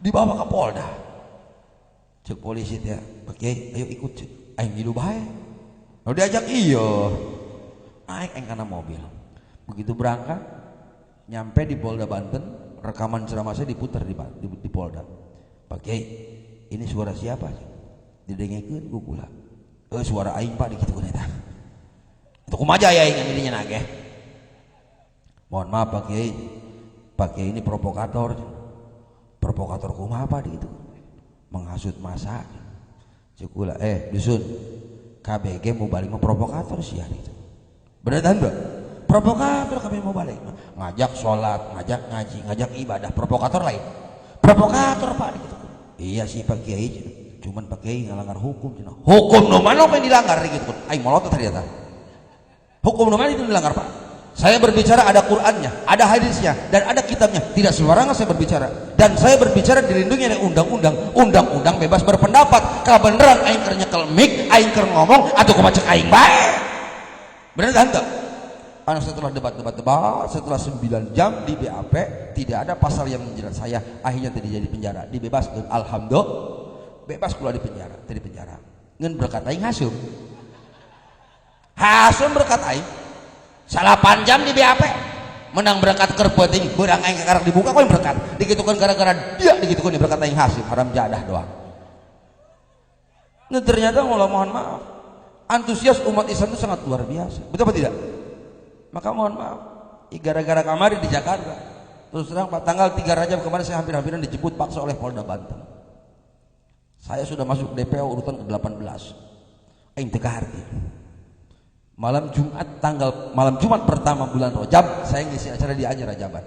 Dibawa ke Polda. Cek polisi teh, "Oke, ayo ikut cek." Aing ngilu bae. Lalu diajak naik kana mobil. Begitu berangkat, nyampe di Polda Banten, rekaman ceramah saya diputar di Polda. "Pak Kiai, ini suara siapa?" Didengekeun ku kula. Suara aing Pak dikitukeun eta. Itu kumaha ya aing didinya nage. "Mohon maaf Pak Kiai. Pak Kiai ini provokator." "Provokator kumaha Pak gitu?" "Menghasut massa." Cek kula, dusun KBG mau balik mah provokator sih hari itu. Bener kan enggak? Provokator kami mau balik. Ngajak sholat, ngajak ngaji, ngajak ibadah. Provokator lain. Provokator Pak gitu. "Iya sih Pak Kiai." cuman pakai ngalanggar hukum cenah. Hukum nu mana yang dilanggar gitu. Aing molot tadi eta. Hukum nu mana itu dilanggar, Pak? Saya berbicara ada Qur'annya, ada hadisnya, dan ada kitabnya. Tidak sembarangan saya berbicara. Dan saya berbicara dilindungi oleh undang-undang. Undang-undang bebas berpendapat. Kabeneran aing keur nyekel mic, aing keur ngomong atau kumaha cek aing bae. Bener kan enggak? Karena setelah debat, setelah 9 jam di BAP, tidak ada pasal yang menjerat saya. Akhirnya tadi jadi penjara, dibebaskan. Alhamdulillah, bebas keluar di penjara, tadi penjara. Ngan berkat aing hasum. Hasum berkat aing. 8 jam di BAP menang berkat keur peuting beurang aing kakarek dibuka kok yang berkat dikitukeun gara-gara dia dikitukeun berkat aing hasil haram jadah doang. Nah ternyata mohon maaf antusias umat Islam itu sangat luar biasa, betul apa tidak? Maka mohon maaf gara-gara kamari di Jakarta terus terang Pak tanggal 3 Rajab kemarin saya hampir-hampiran dijemput paksa oleh Polda Banten. Saya sudah masuk DPO urutan ke-18 aing teu kaharti. Malam Jumat pertama bulan Rajab saya ngisi acara di Anyer Rajaban.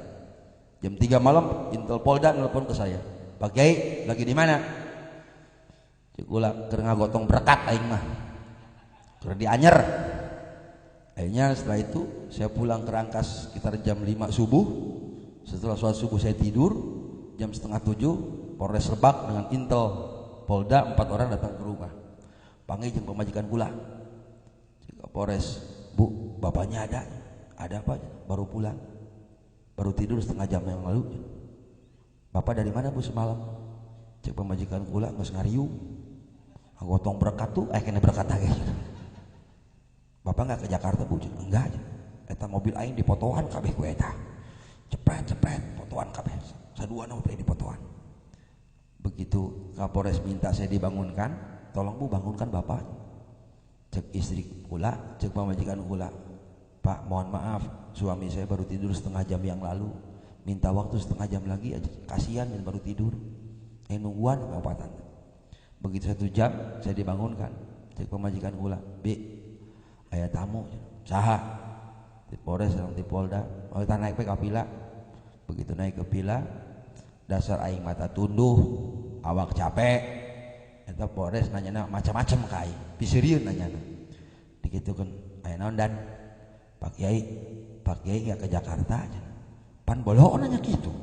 Jam 3 malam Intel Polda nelpon ke saya. Pak Kiai lagi di mana? Cik ulah keur ngagotong berkat aing mah. Keur di Anyer. Akhirnya setelah itu saya pulang ke Rangkas sekitar jam 5 subuh. Setelah sholat subuh saya tidur. Jam setengah 7 Polres Lebak dengan Intel Polda 4 orang datang ke rumah. Panggil jeung pemajikan kula. Polres, Bu, bapaknya ada apa? Baru pulang, baru tidur setengah jam yang lalu. Bapak dari mana Bu semalam? Cek pemajikan kula geus ngariung. Gotong berkat tuh, kena berkat lagi. Bapak nggak ke Jakarta Bu? Enggak. Eta mobil aing dipotoan kabeh ku eta. Cepet, potoan kabeh. Saduana mobil dipotoan. Begitu Kapolres minta saya dibangunkan, tolong Bu bangunkan Bapak. Cek istri kula, cek pemajikan kula, Pak mohon maaf suami saya baru tidur setengah jam yang lalu, minta waktu setengah jam lagi aja, kasihan baru tidur, nungguan pengobatan. Begitu 1 jam saya dibangunkan, cek pemajikan kula, B aya tamu, saha di Polres di Polda, kita naik ke pila. Begitu naik ke pila, dasar aing mata tunduh, awak capek. Eta Polres nanya macam-macam ka aing, pisirieun nanyana. Digitukeun, aya naon dan Pak Kiai nggak ke Jakarta aja. Pan boloho nanya gitu.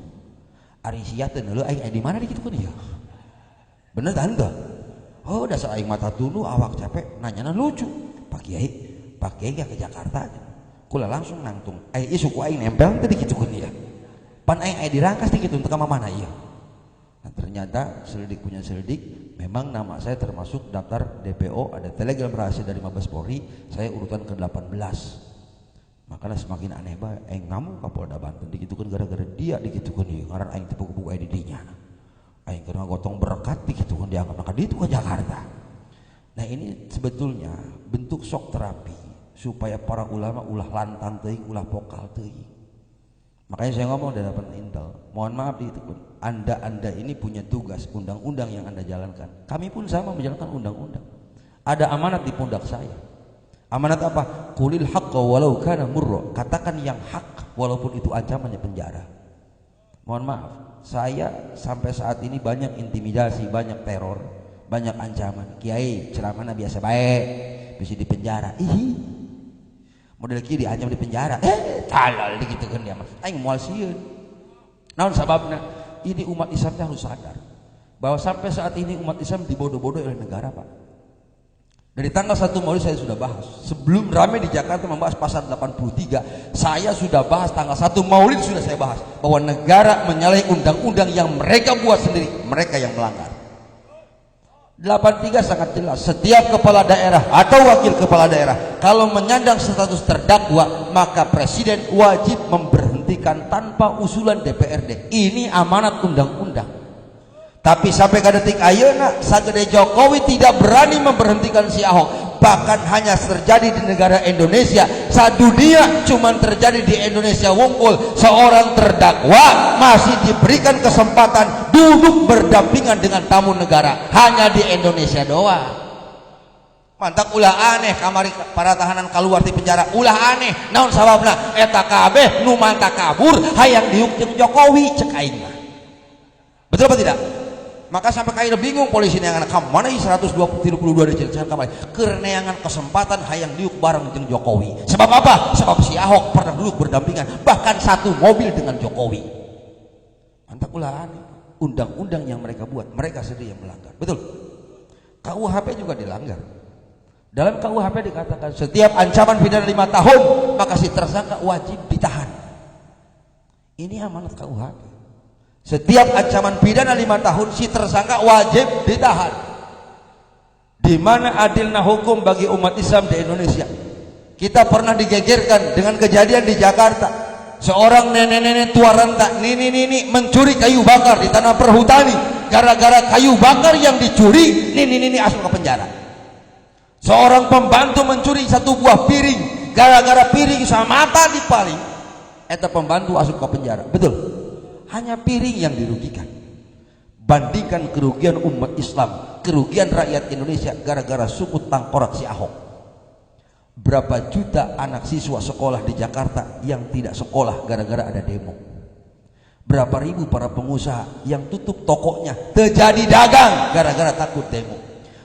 Ari sia teh neuleuh aing di mana digitukeun ieu. Bener tah henteu? Oh, dasar aing mata tunduh awak capek, nanyana lucu. Pak Kiai nggak ke Jakarta aja. Kula langsung nangtung. Ieu suku aing nempel teh digitukeun ieu. Pan aing di Rangkas digitukeun teu ka mana ieu. Nah, ternyata selidik punya selidik, memang nama saya termasuk daftar DPO, ada telegram rahasia dari Mabes Polri, saya urutan ke-18. Makanya semakin aneh bae, aing ngamu ka Polda Banten digitukeun gara-gara dia digitukeun ieu, ngaran aing teu buku-buku di dinya. Aing keur ngagotong berkat digitukeun dianggap ka ditu ke Jakarta. Nah, ini sebetulnya bentuk shock terapi supaya para ulama ulah lantang teuing, ulah vokal teuing. Makanya saya ngomong di hadapan Intel, mohon maaf digitukeun. Anda ini punya tugas undang-undang yang Anda jalankan. Kami pun sama menjalankan undang-undang. Ada amanat di pundak saya. Amanat apa? Qulil haqqa walau kana murra. Katakan yang hak walaupun itu ancamannya penjara. Mohon maaf, saya sampai saat ini banyak intimidasi, banyak teror, banyak ancaman. Kiai ceramahna biasa baik, bisa di penjara. Model kieu diancam di penjara. Talal digitukeun dia mah. Aing moal sieun. Naon sababna? Ini umat Islam harus sadar bahwa sampai saat ini umat Islam dibodoh-bodoh oleh negara, Pak. Dari tanggal 1 Maulid saya sudah bahas. Sebelum ramai di Jakarta membahas pasal 83, saya sudah bahas tanggal 1 Maulid sudah saya bahas bahwa negara menyalahi undang-undang yang mereka buat sendiri, mereka yang melanggar. 83 sangat jelas, setiap kepala daerah atau wakil kepala daerah kalau menyandang status terdakwa, maka presiden wajib memberhentikan tanpa usulan DPRD. Ini amanat undang-undang. Tapi sampai ke detik ayeuna sagede Jokowi tidak berani memberhentikan si Ahok. Bahkan hanya terjadi di negara Indonesia, sadunia cuma terjadi di Indonesia wungkul. Seorang terdakwa masih diberikan kesempatan duduk berdampingan dengan tamu negara, hanya di Indonesia doang. Mantap ulah aneh kamari para tahanan keluar di penjara, ulah aneh. Naon sababna? Eta kabeh nu manta kabur hayang diuk jeung Jokowi cek aing mah. Betul apa tidak? Maka sampai kayak bingung polisi neangan kam mana 132 dicilcan kamari kereneangan kesempatan hayang diuk bareng jeung Jokowi. Sebab apa? Sebab si Ahok pernah duduk berdampingan bahkan satu mobil dengan Jokowi. Mantap ulah aneh. Undang-undang yang mereka buat mereka sendiri yang melanggar. Betul. KUHP juga dilanggar. Dalam KUHP dikatakan setiap ancaman pidana 5 tahun maka si tersangka wajib ditahan. Ini amanat KUHP. Setiap ancaman pidana 5 tahun si tersangka wajib ditahan. Di mana adilnya hukum bagi umat Islam di Indonesia? Kita pernah digegerkan dengan kejadian di Jakarta. Seorang nenek-nenek tua renta nini mencuri kayu bakar di tanah perhutani. Gara-gara kayu bakar yang dicuri, nini asup ke penjara. Seorang pembantu mencuri satu buah piring. Gara-gara piring sama mata dipaling, eta pembantu asup ke penjara. Betul. Hanya piring yang dirugikan. Bandingkan kerugian umat Islam, kerugian rakyat Indonesia gara-gara suku tangkorak si Ahok. Berapa juta anak siswa sekolah di Jakarta yang tidak sekolah gara-gara ada demo. Berapa ribu para pengusaha yang tutup tokonya, terjadi dagang gara-gara takut demo.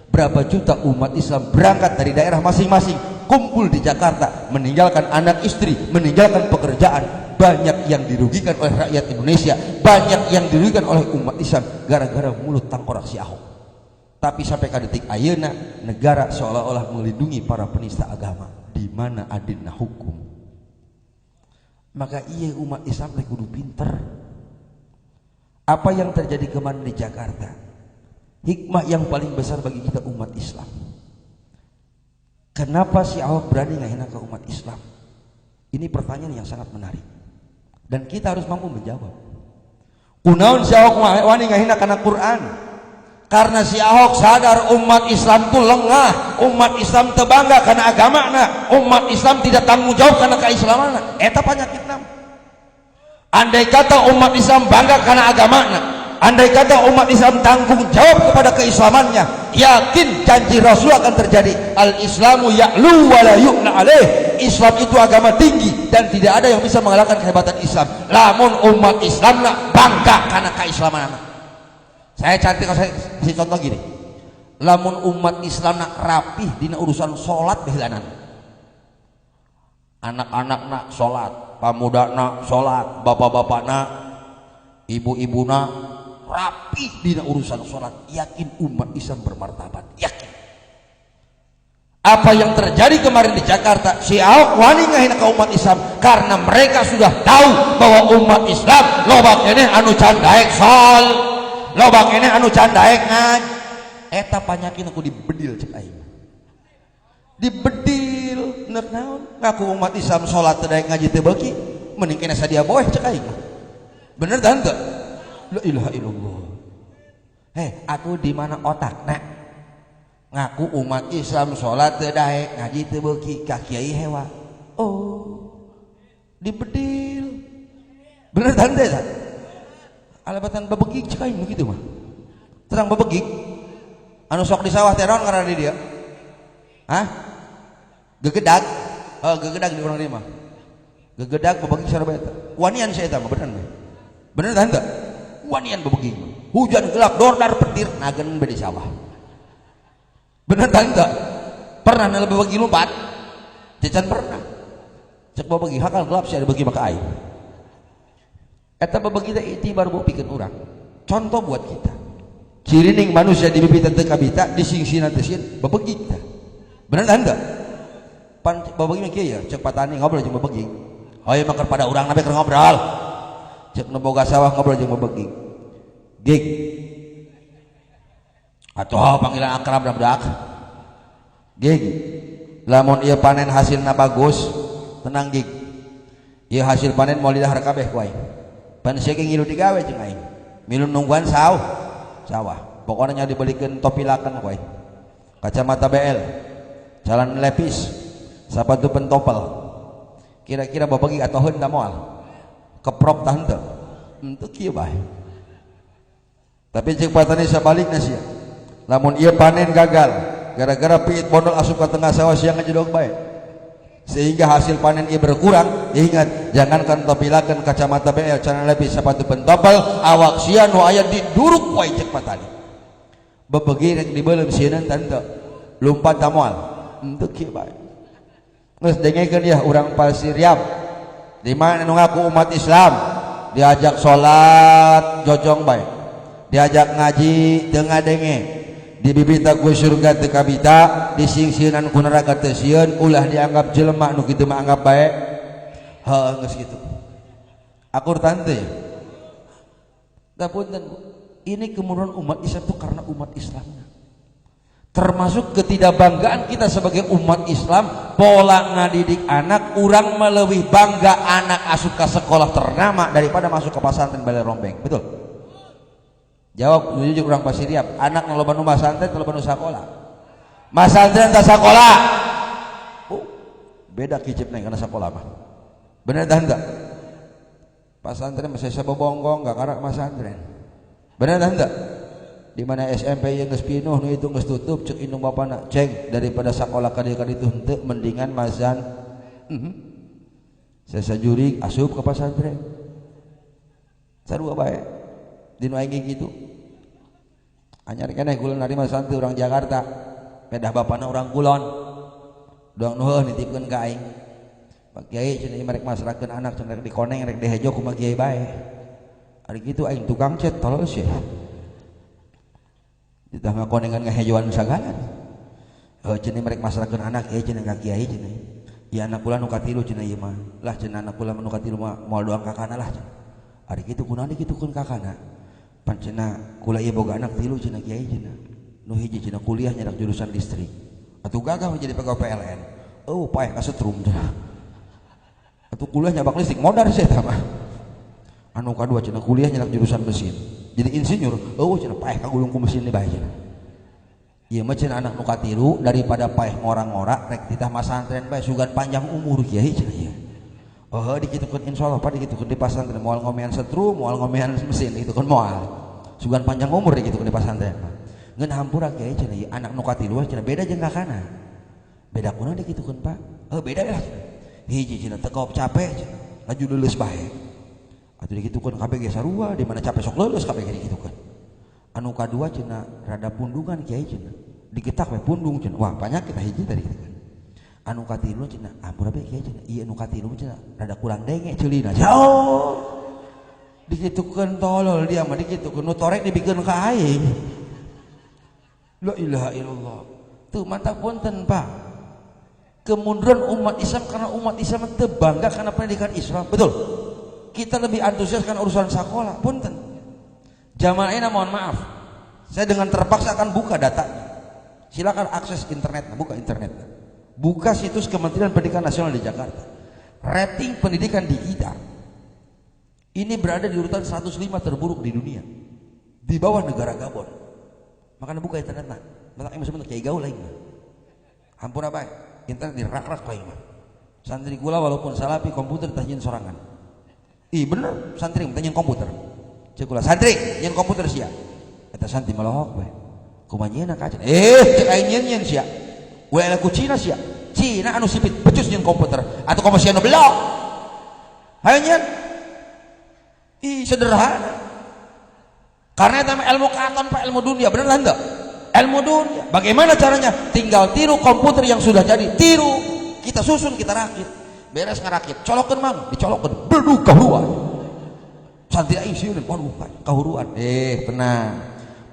Berapa juta umat Islam berangkat dari daerah masing-masing, kumpul di Jakarta, meninggalkan anak istri, meninggalkan pekerjaan. Banyak yang dirugikan oleh rakyat Indonesia, banyak yang dirugikan oleh umat Islam gara-gara mulut tangkorak si Ahok. Tapi sampai ke detik ayeuna negara seolah-olah melindungi para penista agama. Di mana adilna hukum? Maka iya umat Islam kudu pinter. Apa yang terjadi kemarin di Jakarta? Hikmah yang paling besar bagi kita umat Islam. Kenapa si Ahok berani ngahina ke umat Islam? Ini pertanyaan yang sangat menarik. Dan kita harus mampu menjawab. Kunaon si Ahok wani ngahina kana Quran? Karena si Ahok sadar umat Islam itu lengah, umat Islam teu bangga kana agamana, umat Islam tidak tanggung jawab kana keislamanna. Eta panyakitna. Andai kata umat Islam bangga kana agamana, andai kata umat Islam tanggung jawab kepada keislamannya, yakin janji Rasul akan terjadi. Al-Islamu ya'lu wa la yu'la alaih. Islam itu agama tinggi dan tidak ada yang bisa mengalahkan kehebatan Islam. Lamun umat Islam nak bangga karena keislaman. Saya cantik kalau saya kasih contoh gini. Lamun umat Islam nak rapih dina urusan sholat behilanan. Anak-anak nak sholat, pamuda nak sholat, bapak-bapak nak, ibu-ibu nak rapih dina urusan sholat. Yakin umat Islam bermartabat. Yakin. Apa yang terjadi kemarin di Jakarta, si Ahok wani ngahina ka umat Islam karena mereka sudah tahu bahwa umat Islam loba keneh anu can daek sol, loba keneh anu can daek ngaj. Eta panyakit aku dibedil cek aing. Dibedil neuk naon? Ngaku umat Islam salat teu daek ngaji teu beuki, mending kena sadia boeh cek aing. Bener tah henteu? La ilaha illallah. Aku di mana otakna? Ngaku umat Islam sholat teu daek ngaji teu beuki ka kiai hewa. Oh, dibedil. Bener tante tak? Alebatan babegik cek aing begitu mah. Terang babegik. Anu sok di sawah teh naon ngaranna di dia? Hah? Gegedag. Oh, gegedag di urang dieu mah. Gegedag babegik sarua eta. Wanian saya eta mah bener mah. Bener tante? Wanian babegik. Hujan gelap dordar petir nagen bade sawah. Bener kan enggak? Pernah nela babagi lompat? Cecan pernah. Cek babagi hakal gelap sih ada bagi maka air. Eta babagi teh itibar bu pikeun urang. Contoh buat kita. Cirining manusia di bibit teu kabita di singsinan teh sieun babagi teh. Bener kan enggak? Pan babagi mah kieu ya, cek patani ngobrol jeung babagi. Hoy makar pada urang nabe keur ngobrol. Cek nu boga sawah ngobrol jeung babagi. Gig. Atau panggilan akrab budak. Gig. Lamun ieu panen hasilna bagus, tenang gig. Ieu hasil panen moal didahar kabeh ku aing. Pan sia ge ngilu digawe jeung aing. Milu nungguan sawah. Pokona nya dibelikeun topilakan ku aing. Kacamata BL. Jalan lepis. Sapatu pentopel. Kira-kira babagi atoheun da moal. Keprop tah henteu. Henteu kieu bae. Tapi cek patani sabalikna sia. Lamun ia panen gagal gara-gara piit bondol asup ke tengah sawah siang ngejedog bae sehingga hasil panen ia berkurang. Ingat, jangankan topilakan kacamata BL, celana lepis, sepatu pentopel, awak sia nu aya di duruk wae cek patani. bebegi rek dibeuleum sieun tante lumpat ka moal henteu kieu bae geus dengekeun ya urang Pasiriap di mana nu ngaku umat Islam diajak salat jojong bae diajak ngaji teu ngadenge dibibita ku surga teu kabita disingsieunan ku neraka teu sieun ulah dianggap jelema nu kitu mah anggap bae heuh geus kitu akur tante ya punten ini kemudian umat Islam itu karena umat Islamnya termasuk ketidakbanggaan kita sebagai umat Islam pola ngadidik anak urang melebih bangga anak asup ke sekolah ternama daripada masuk ke pesantren Balai Rombeng betul jawab jujur urang Pasiriap anak nu loba nu pesantren nu loba nu sakola pesantren ka sakola beda kicip nih karena sakola mah bener dah enggak pesantren masih sabobonggong gak karak pesantren bener dah enggak di mana SMP yang geus pinuh nu itu geus tutup cek indung bapana ceng daripada sakola ka dieu ka ditu henteu mendingan mazan sasajurig asup ka pesantren sarua bae dinu aing kitu anyar keneh kula narima santri urang Jakarta pedah bapana urang Kulon doang nuheuh nitipkeun ka aing Pak Kiai cenah merek masrakeun anak cenah rek dikoneng rek dihejo ku Pak Kiai bae ari kitu aing tukang cet tolol sih ditah ngakonengan ngahejoan sagala cenah merek masrakeun anak cenah ka Kiai cenah ya anak kula nu katilu cenah ieu mah lah cenah anak kula nu katilu mah moal doang kakana lah cenah ari kitu kunaon dikitukeun kakana pan cenah kula ieu boga anak tilu cenah Kiai cenah nu hiji cenah kuliah nyadak jurusan listrik atuh gagah jadi pegawai PLN paeh ka setrum cenah atuh kuliah nyabak listrik modar sih eta mah anu kadua cenah kuliah nyadak jurusan mesin jadi insinyur cenah paeh kagulung ku mesin ni bae cenah ieu mah cenah anak nu katilu daripada paeh ngora-ngora rek titah masantren bae sugan panjang umur Kiai cenah ieu dikitukeun insyaallah pak dikitukeun di pesantren moal ngomean setrum moal ngomean mesin dikitukeun moal sugan panjang umur dikitukeun di pesantren ngeun hampura Kiai cenah ieu anak nu katilu cenah beda jeung kakana beda kunaon dikitukeun Pak beda lah hiji cenah teu kaop capek cenah laju leuleus bae atuh dikitukeun kabeh ge sarua di mana capek sok leuleus kabeh ge dikitukeun anu kadua cenah rada pundungan Kiai cenah digetak we pundung cenah wah banyak kita hiji tadi gitu anu katilu cenah ampura bae Kiai cenah ieu anu katilu cenah rada kurang denge ceulina jauh dikitukeun tolol dia mah dikitukeun nu torek dibikeun ka aing la ilaha illallah tuh mantap punten Pak kemunduran umat Islam karena umat Islam teu bangga karena pendidikan Islam betul kita lebih antusias karena urusan sekolah punten zaman ayeuna mohon maaf saya dengan terpaksa akan buka datanya silakan akses internet buka internet buka situs Kementerian Pendidikan Nasional di Jakarta rating pendidikan di kita ini berada di urutan 105 terburuk di dunia di bawah negara Gabon makanya buka internet nah matak emang sebenarnya kayak gaul lain ampun apa internet dirak-rak lain mah santri kula walaupun salapi komputer tah nyeun sorangan bener santri tah nyeun komputer ceuk kula santri nyeun komputer sia eta santri melohok we kumaha nyeunna ka cek aing nyeun sia we ku Cina sia Cina anu sipit becus nyeun komputer atuh komo sia nu belok hayu nyeun sederhana karena itu ilmu katon Pak ilmu dunia bener lah enggak ilmu dunia bagaimana caranya tinggal tiru komputer yang sudah jadi tiru kita susun kita rakit beres ngarakit colokeun mang dicolokkeun bedug kahuruan santri aing sieun waduh kahuruan tenang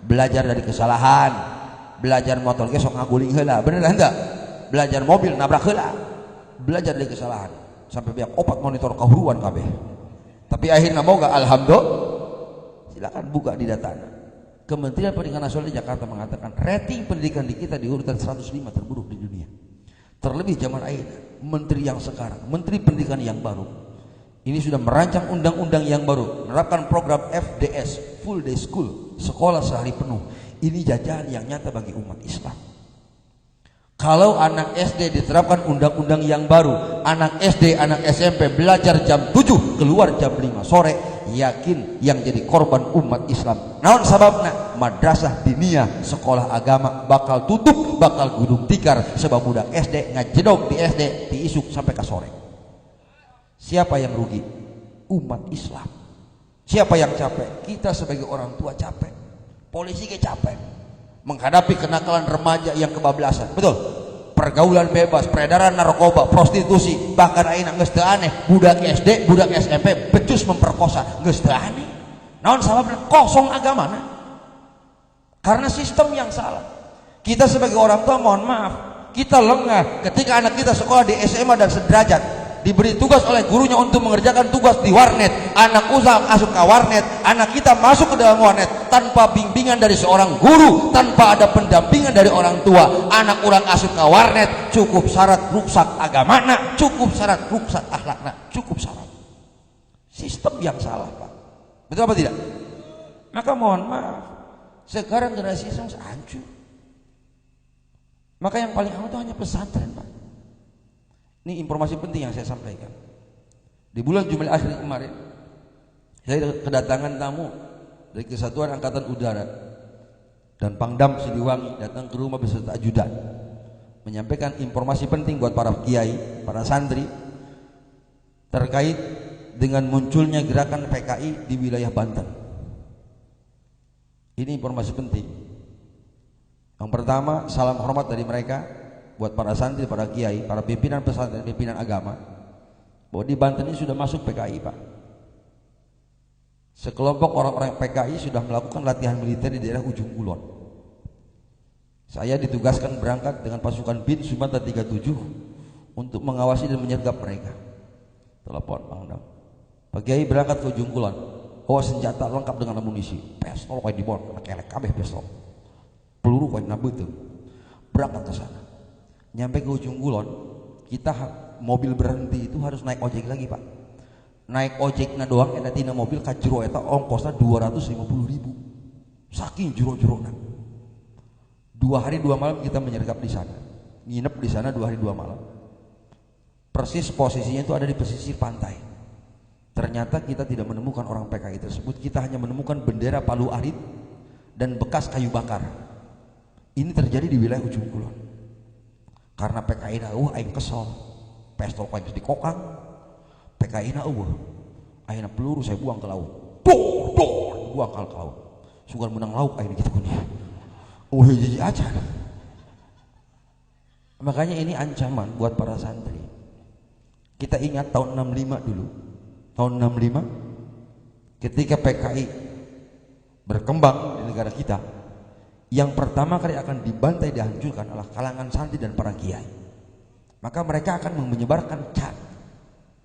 belajar dari kesalahan belajar motor ge sok ngaguling heula bener lah enggak belajar mobil nabrak heula belajar dari kesalahan sampai biak opat monitor kahuruan kabeh tapi akhirnya boga alhamdulillah silakan buka di datanya Kementerian Pendidikan Nasional di Jakarta mengatakan rating pendidikan di kita di urutan 105 terburuk di dunia terlebih zaman ayeuna menteri yang sekarang menteri pendidikan yang baru ini sudah merancang undang-undang yang baru menerapkan program FDS full day school sekolah sehari penuh ini jajahan yang nyata bagi umat Islam kalau anak SD diterapkan undang-undang yang baru anak SD anak SMP belajar jam 7 keluar jam 5 sore yakin yang jadi korban umat Islam naon sababna madrasah diniyah sekolah agama bakal tutup bakal gudung tikar sebab budak SD ngajedog di SD diisuk sampai ke sore siapa yang rugi umat Islam siapa yang capek kita sebagai orang tua capek polisi ke capek menghadapi kenakalan remaja yang kebablasan. Betul? Pergaulan bebas, peredaran narkoba, prostitusi, bahkan ayeuna geus teu aneh, budak SD, budak SMP becus memperkosa, geus teu aneh. Naon sababna? Kosong agamana. Karena sistem yang salah. Kita sebagai orang tua mohon maaf, kita lengah ketika anak kita sekolah di SMA dan sederajat, diberi tugas oleh gurunya untuk mengerjakan tugas di warnet, anak usaha masuk ke warnet, anak kita masuk ke dalam warnet tanpa bimbingan dari seorang guru, tanpa ada pendampingan dari orang tua, anak orang masuk ke warnet cukup syarat rusak agamana, cukup syarat rusak akhlakna, cukup syarat. Sistem yang salah, Pak. Betul apa tidak? Maka mohon maaf, sekarang generasi Islam hancur. Maka yang paling aman itu hanya pesantren, Pak. Ini informasi penting yang saya sampaikan. Di bulan Jum'at akhir kemarin, saya kedatangan tamu dari Kesatuan Angkatan Udara dan Pangdam Siliwangi datang ke rumah beserta ajudan, menyampaikan informasi penting buat para kiai, para santri terkait dengan munculnya gerakan PKI di wilayah Banten. Ini informasi penting. Yang pertama, salam hormat dari mereka buat para santri, para kiai, para pimpinan pesantren, pimpinan agama, bahwa di Banten ini sudah masuk PKI, Pak. Sekelompok orang-orang PKI sudah melakukan latihan militer di daerah ujung kulon. Saya ditugaskan berangkat dengan pasukan BIN Sumatera 37 untuk mengawasi dan menyergap mereka. Telepon Pangdam, Pak Kiai berangkat ke ujung kulon, bawa senjata lengkap dengan amunisi, pistol kayak di bawah, kelek kabeh pistol, peluru kayak nabeuteuh. Berangkat ke sana. Nyampe ke ujung kulon, kita mobil berhenti itu harus naik ojek lagi, Pak. Naik ojekna doang eta tina mobil ka jero eta ongkosna 250.000. Saking jero-jerona. 2 hari 2 malam kita menyergap di sana. Nginep di sana 2 hari 2 malam. Persis posisinya itu ada di pesisir pantai. Ternyata kita tidak menemukan orang PKI tersebut, kita hanya menemukan bendera Palu Arit dan bekas kayu bakar. Ini terjadi di wilayah ujung kulon. Karena PKI na aing kesel, pistol kayak di kokang, PKI na aing peluru saya buang ke laut, buang ke laut, sugan menang laut aing gitu kan, jadi aja. Makanya ini ancaman buat para santri. Kita ingat tahun 65 dulu, tahun 65, ketika PKI berkembang di negara kita, yang pertama kali akan dibantai, dihancurkan adalah kalangan santri dan para kiai. Maka mereka akan menyebarkan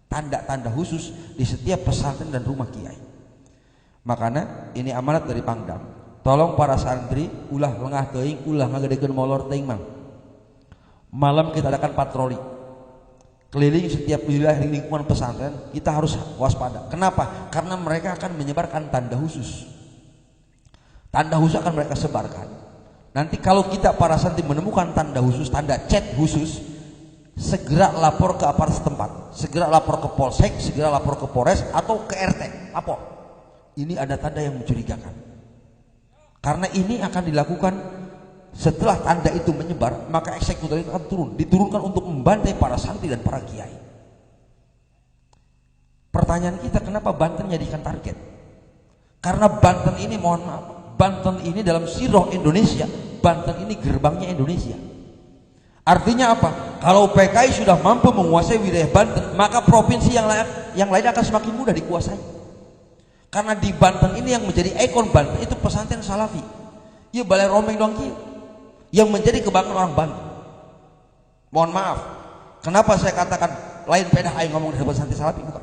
tanda-tanda khusus di setiap pesantren dan rumah kiai. Makanya ini amanat dari Pangdam. Tolong para santri ulah lengah teuing, ulah ngagedekeun molor teuing mang. Malam kita adakan patroli keliling setiap wilayah lingkungan pesantren. Kita harus waspada. Kenapa? Karena mereka akan menyebarkan tanda khusus. Tanda khusus akan mereka sebarkan. Nanti kalau kita para santri menemukan tanda khusus, tanda chat khusus, segera lapor ke aparat setempat, segera lapor ke Polsek, segera lapor ke Polres atau ke RT, lapor. Ini ada tanda yang mencurigakan. Karena ini akan dilakukan setelah tanda itu menyebar, maka eksekutor itu akan diturunkan untuk membantai para santri dan para kiai. Pertanyaan kita, kenapa Banten jadikan target? Karena Banten ini, mohon maaf, Banten ini dalam sirah Indonesia, Banten ini gerbangnya Indonesia. Artinya apa? Kalau PKI sudah mampu menguasai wilayah Banten, maka provinsi yang lain akan semakin mudah dikuasai. Karena di Banten ini yang menjadi ikon Banten itu pesantren Salafi. Iya, balai rombeng doang kieu yang menjadi kebanggaan orang Banten. Mohon maaf, kenapa saya katakan lain pedah aing ngomong dari pesantren Salafi, bukan.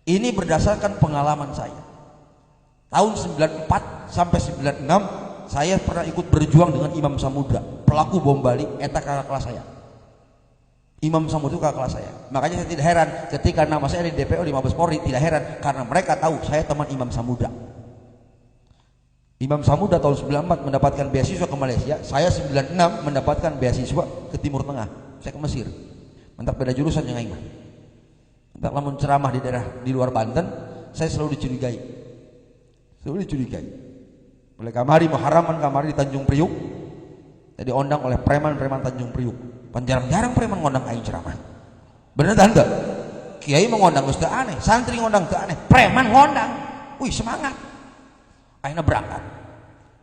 Ini berdasarkan pengalaman saya. Tahun 94 sampai 96 saya pernah ikut berjuang dengan Imam Samudra, pelaku bom Bali, eta kakak kelas saya. Imam Samudra itu kakak kelas saya. Makanya saya tidak heran ketika nama saya di DPO di Mabes Polri, tidak heran karena mereka tahu saya teman Imam Samudra. Imam Samudra tahun 94 mendapatkan beasiswa ke Malaysia, saya 96 mendapatkan beasiswa ke Timur Tengah. Saya ke Mesir. Mentak beda jurusan yang aing mah. Mentak lamun ceramah di daerah di luar Banten, saya selalu dicurigai. Oleh kamari Muharraman, kamari di Tanjung Priuk, jadi ondang oleh preman-preman Tanjung Priuk. Jarang-jarang preman ngondang aing ceramah. Bener tante? Kiai mengondang geus teu aneh, santri ngondang teu aneh, preman ngondang. Wih, semangat. Akhirnya berangkat.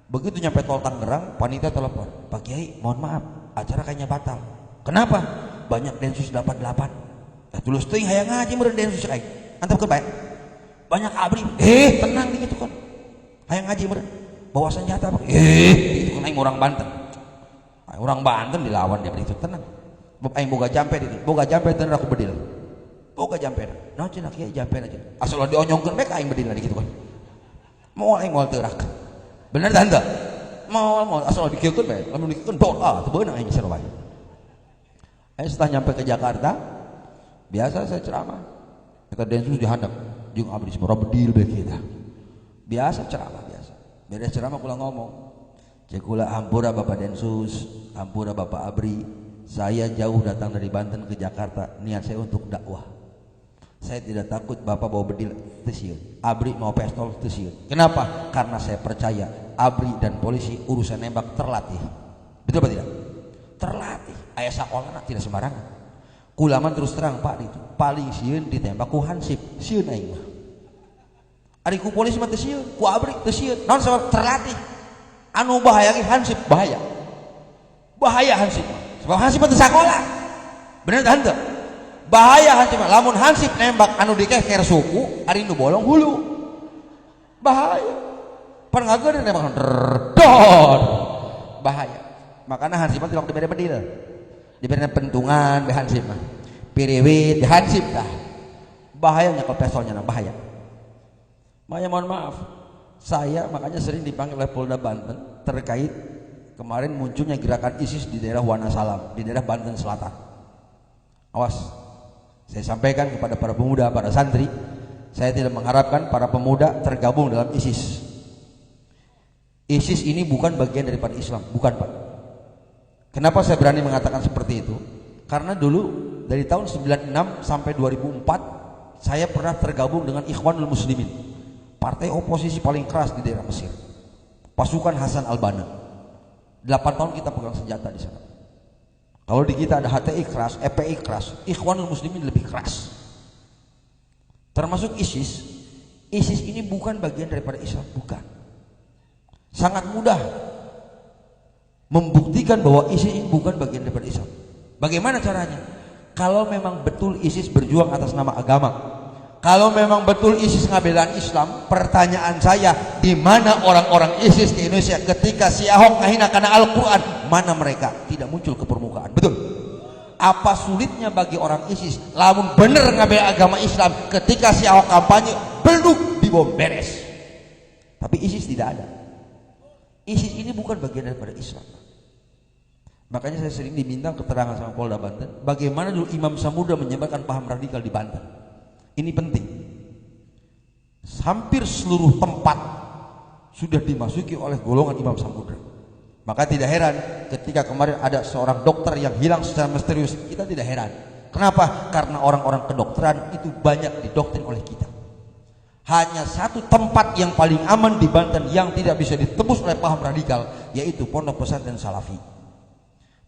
Begitu nyampe tol Tangerang, panitia telepon, Pak Kiai mohon maaf acara kayaknya batal. Kenapa? Banyak Densus 88. Tulus teuing hayang ngaji meureun Densus kayak antep ke bae. Banyak abri. Tenang di kitu kan. Hayang ngaji meureun. Bawa senjata Pak. Itu kan aing orang Banten. Orang Banten dilawan dia itu tenang. Aing boga jampe di ditu. Boga jampe teu aku bedil. Boga jampe. Naon cenah Kiai jampe aja. Asal dionyongkeun bae ka aing bedil di kitu kan. Moal aing moal teurak. Bener tante? Mau asal dikieun bae. Lamun dikieun doa teu beunang aing sarua. Setelah nyampe ke Jakarta, biasa saya ceramah. Kita Densus dihandap, jeung abdi semua bedil bae kita. Biasa ceramah biasa. Beres ceramah kula ngomong. Cek kula hampura Bapak Densus, hampura Bapak Abri. Saya jauh datang dari Banten ke Jakarta, niat saya untuk dakwah. Saya tidak takut Bapak bawa bedil teu sieun. Abri mau pistol teu sieun. Kenapa? Karena saya percaya Abri dan polisi urusan nembak terlatih. Betul apa tidak? Terlatih. Aya sakolana tidak sembarangan. Kulaman terus terang Pak itu paling sieun ditembak ku hansip, sieun aing mah. Ari ku polisi mah teu sieun, ku abri teu sieun. Naon sabab terlatih. Anu bahaya ge hansip bahaya. Bahaya hansip mah. Sebab hansip teu sakola. Bener tah henteu? Bahaya hansip mah. Lamun hansip nembak anu dikeker suku, ari nu bolong hulu. Bahaya. Pan ngageun nembak dor. Bahaya. Makanya hansip mah tidak diberi bedil. Diberi pentungan be hansip mah. Piriwit be hansip dah. Bahaya nyakel pistolnya nah bahaya. Makanya mohon maaf. Saya makanya sering dipanggil oleh Polda Banten terkait kemarin munculnya gerakan ISIS di daerah Wonosalam, di daerah Banten Selatan. Awas. Saya sampaikan kepada para pemuda, para santri, saya tidak mengharapkan para pemuda tergabung dalam ISIS. ISIS ini bukan bagian daripada Islam, bukan Pak. Kenapa saya berani mengatakan seperti itu? Karena dulu dari tahun 96 sampai 2004 saya pernah tergabung dengan Ikhwanul Muslimin, partai oposisi paling keras di daerah Mesir. Pasukan Hasan Al-Banna. 8 tahun kita pegang senjata di sana. Kalau di kita ada HTI keras, EPI keras, Ikhwanul Muslimin lebih keras. Termasuk ISIS. ISIS ini bukan bagian daripada Islam, bukan. Sangat mudah membuktikan bahwa ISIS ini bukan bagian daripada Islam. Bagaimana caranya? Kalau memang betul ISIS berjuang atas nama agama, kalau memang betul ISIS ngabelan Islam, pertanyaan saya, di mana orang-orang ISIS di Indonesia ketika si Ahok ngahina karena Al-Quran? Mana mereka? Tidak muncul ke permukaan. Betul? Apa sulitnya bagi orang ISIS lamun bener ngabela agama Islam, ketika si Ahok kampanye belum dibom beres? Tapi ISIS tidak ada. ISIS ini bukan bagian daripada Islam. Makanya saya sering diminta keterangan sama Polda Banten, bagaimana dulu Imam Samudra menyebarkan paham radikal di Banten. Ini penting. Hampir seluruh tempat sudah dimasuki oleh golongan Imam Samudra. Maka tidak heran ketika kemarin ada seorang dokter yang hilang secara misterius, kita tidak heran. Kenapa? Karena orang-orang kedokteran itu banyak didoktrin oleh kita. Hanya satu tempat yang paling aman di Banten yang tidak bisa ditembus oleh paham radikal, yaitu Pondok Pesantren Salafi.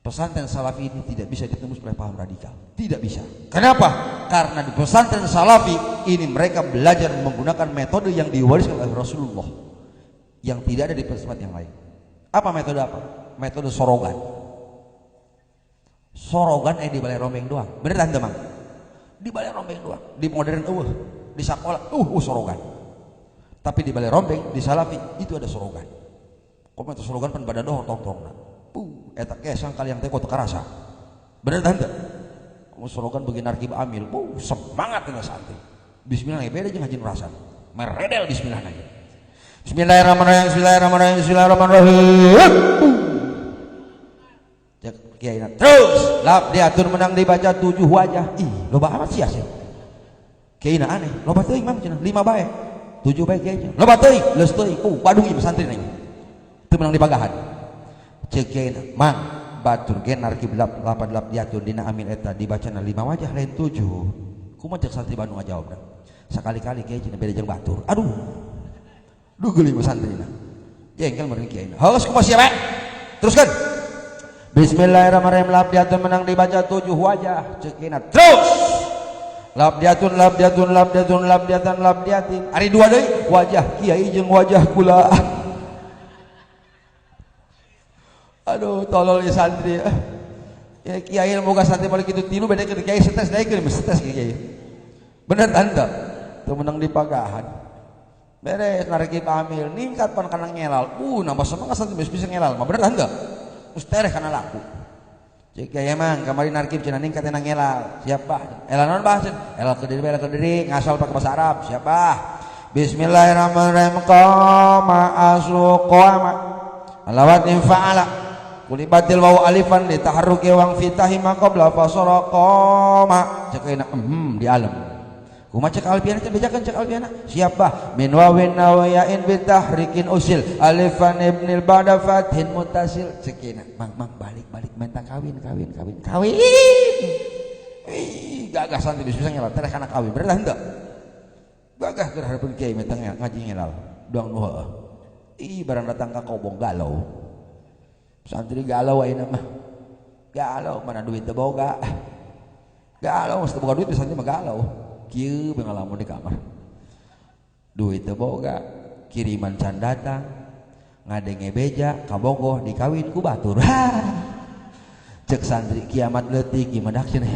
Pesantren Salafi ini tidak bisa ditembus oleh paham radikal. Tidak bisa. Kenapa? Karena di pesantren Salafi ini mereka belajar menggunakan metode yang diwariskan oleh Rasulullah, yang tidak ada di pesantren yang lain. Apa metode apa? Metode sorogan. Sorogan di balai rombeng doang. Bener tante mang? Di balai rombeng doang. Di modern di sekolah sorogan. Tapi di balai rombeng, di Salafi itu ada sorogan. Komentar sorogan pan pada doh tong-tong. Eta kesang kali yang teko teu karasa. Bener tante? Kamu sorogan bagi narkib amil. Semangat dengan santri. Bismillah beda jeung haji nurasan. Meredel bismillah aja. Bismillahirrahmanirrahim. Bismillahirrahmanirrahim. Bismillahirrahmanirrahim. Cek kiaina. Terus lap diatur menang dibaca 7 wajah. Ih, loba amat sia. Kiaina aneh. Loba teuing mah cenah 5 bae. 7 bae kiai. Loba teuing, leus teuing. Badung ieu santri nih. Teu menang dibagahan. Cek kiaina, mang batur gen narkib lap diatur dina amil eta dibacana 5 wajah lain 7. Kumaha cek santri Bandung ngajawabna. Sekali-kali kiai cenah beda jeung batur. Aduh. Duh geuling santrina. Jengkel meureun kiai. Haus kumaha sia bae? Teruskan. Bismillahirrahmanirrahim. Lap diatur menang dibaca 7 wajah. Cek kiaina. Terus. Lap diatur. Ari 2 deui wajah kiai jeung wajah kula. Aduh, tolol ya santri. Ya kiai moga santri balik itu tilu beda ke kiai stres naik ke stres kiai. Bener tanda. Tuh menang di pagahan. Beres nariki pamil ningkat pan kana ngelal. Nambah semangat santri bisa ngelal. Mah bener tanda. Mustereh kana laku. Cek kiai mang kamari narkib cenah ningkat enang ngelal. Siap bah. Elal naon bah? Elal ke diri ngasal pakai bahasa Arab. Siap bah. Bismillahirrahmanirrahim. Qama aslu qama. Alawat fa'ala. Kulibatil waw alifan li taharruki wang fitahi ma qabla fasara qama. Cek di alam. Kumaha cek alfiana teh bejakeun cek alfiana. Siap bah. Min wawin nawayain bi tahrikin usil alifan ibnil ba'da fathin mutasil. Cek mang balik minta kawin. Gagah santri bisa ngelal tereh kana kawin. Bener henteu? Gagah keur hareupeun kiai minta ngaji ngelal. Doang nu heueuh. Barang datang ka kobong galau. Santri galau ayeuna mah. Galau mana duit teu boga. Galau mesti boga duit santri mah galau. Kieu ngalamun di kamar. Duit teu boga, kiriman can datang. Ngadenge beja kabogoh dikawin ku batur. Cek santri kiamat leutik ieu mah cenah.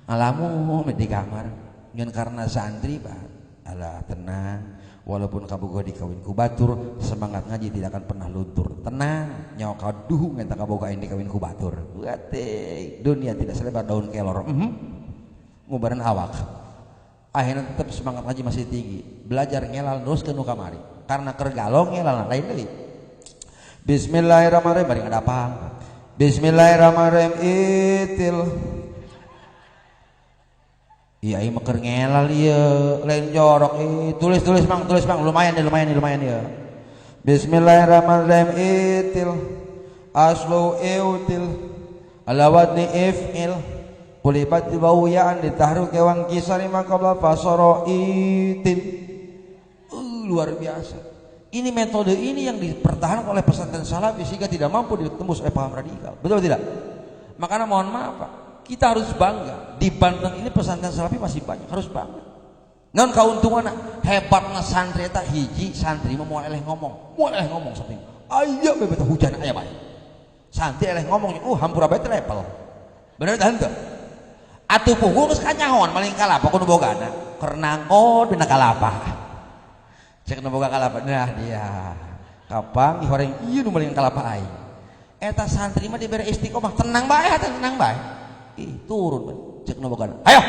Alamun di kamar. Ngan karena santri Pak. Alah tenang. Walaupun kabogoh dikawin ku batur, semangat ngaji tidak akan pernah luntur. Tenang, nyawa kaduh ngenta kabogoh dikawin ku batur. Teuing, dunia tidak selebar daun kelor. Ngubaran awak. Akhirnya tetap semangat ngaji masih tinggi. Belajar ngelal terus ke nu kamari. Karena keur galong ngelal lain deui. Bismillahirrahmanirrahim bari ngadapang. Bismillahirrahmanirrahim itil. Iya ieu mah keur ngelal ieu, lain jorok tulis mang lumayan ya. Bismillahirrahmanirrahim itil aslu iutil ala wadni if'il kulibat bawiyaan ditahru kewang kisari maqabla fasara itil. Luar biasa. Ini metode ini yang dipertahankan oleh pesantren salafi sehingga tidak mampu ditembus oleh paham radikal. Betul tidak? Makanya mohon maaf Pak, kita harus bangga. Di Banten ini pesantren salafi masih banyak, harus bangga. Non kauntungan hebatna santri eta hiji santri mah moal eleh ngomong santri. Aya bebet hujan aya bae. Santri eleh ngomong, hampura bae teh lepel. Bener tah henteu? Atuh punggung geus kanyahoan maling kalapa kudu bogana. Keur nangkot dina kalapa. Cek nu boga kalapa nah dia. Kapang horeng ieu nu maling kalapa aing. Eta santri mah dibere istiqomah tenang bae turun cek nu boga. Ayo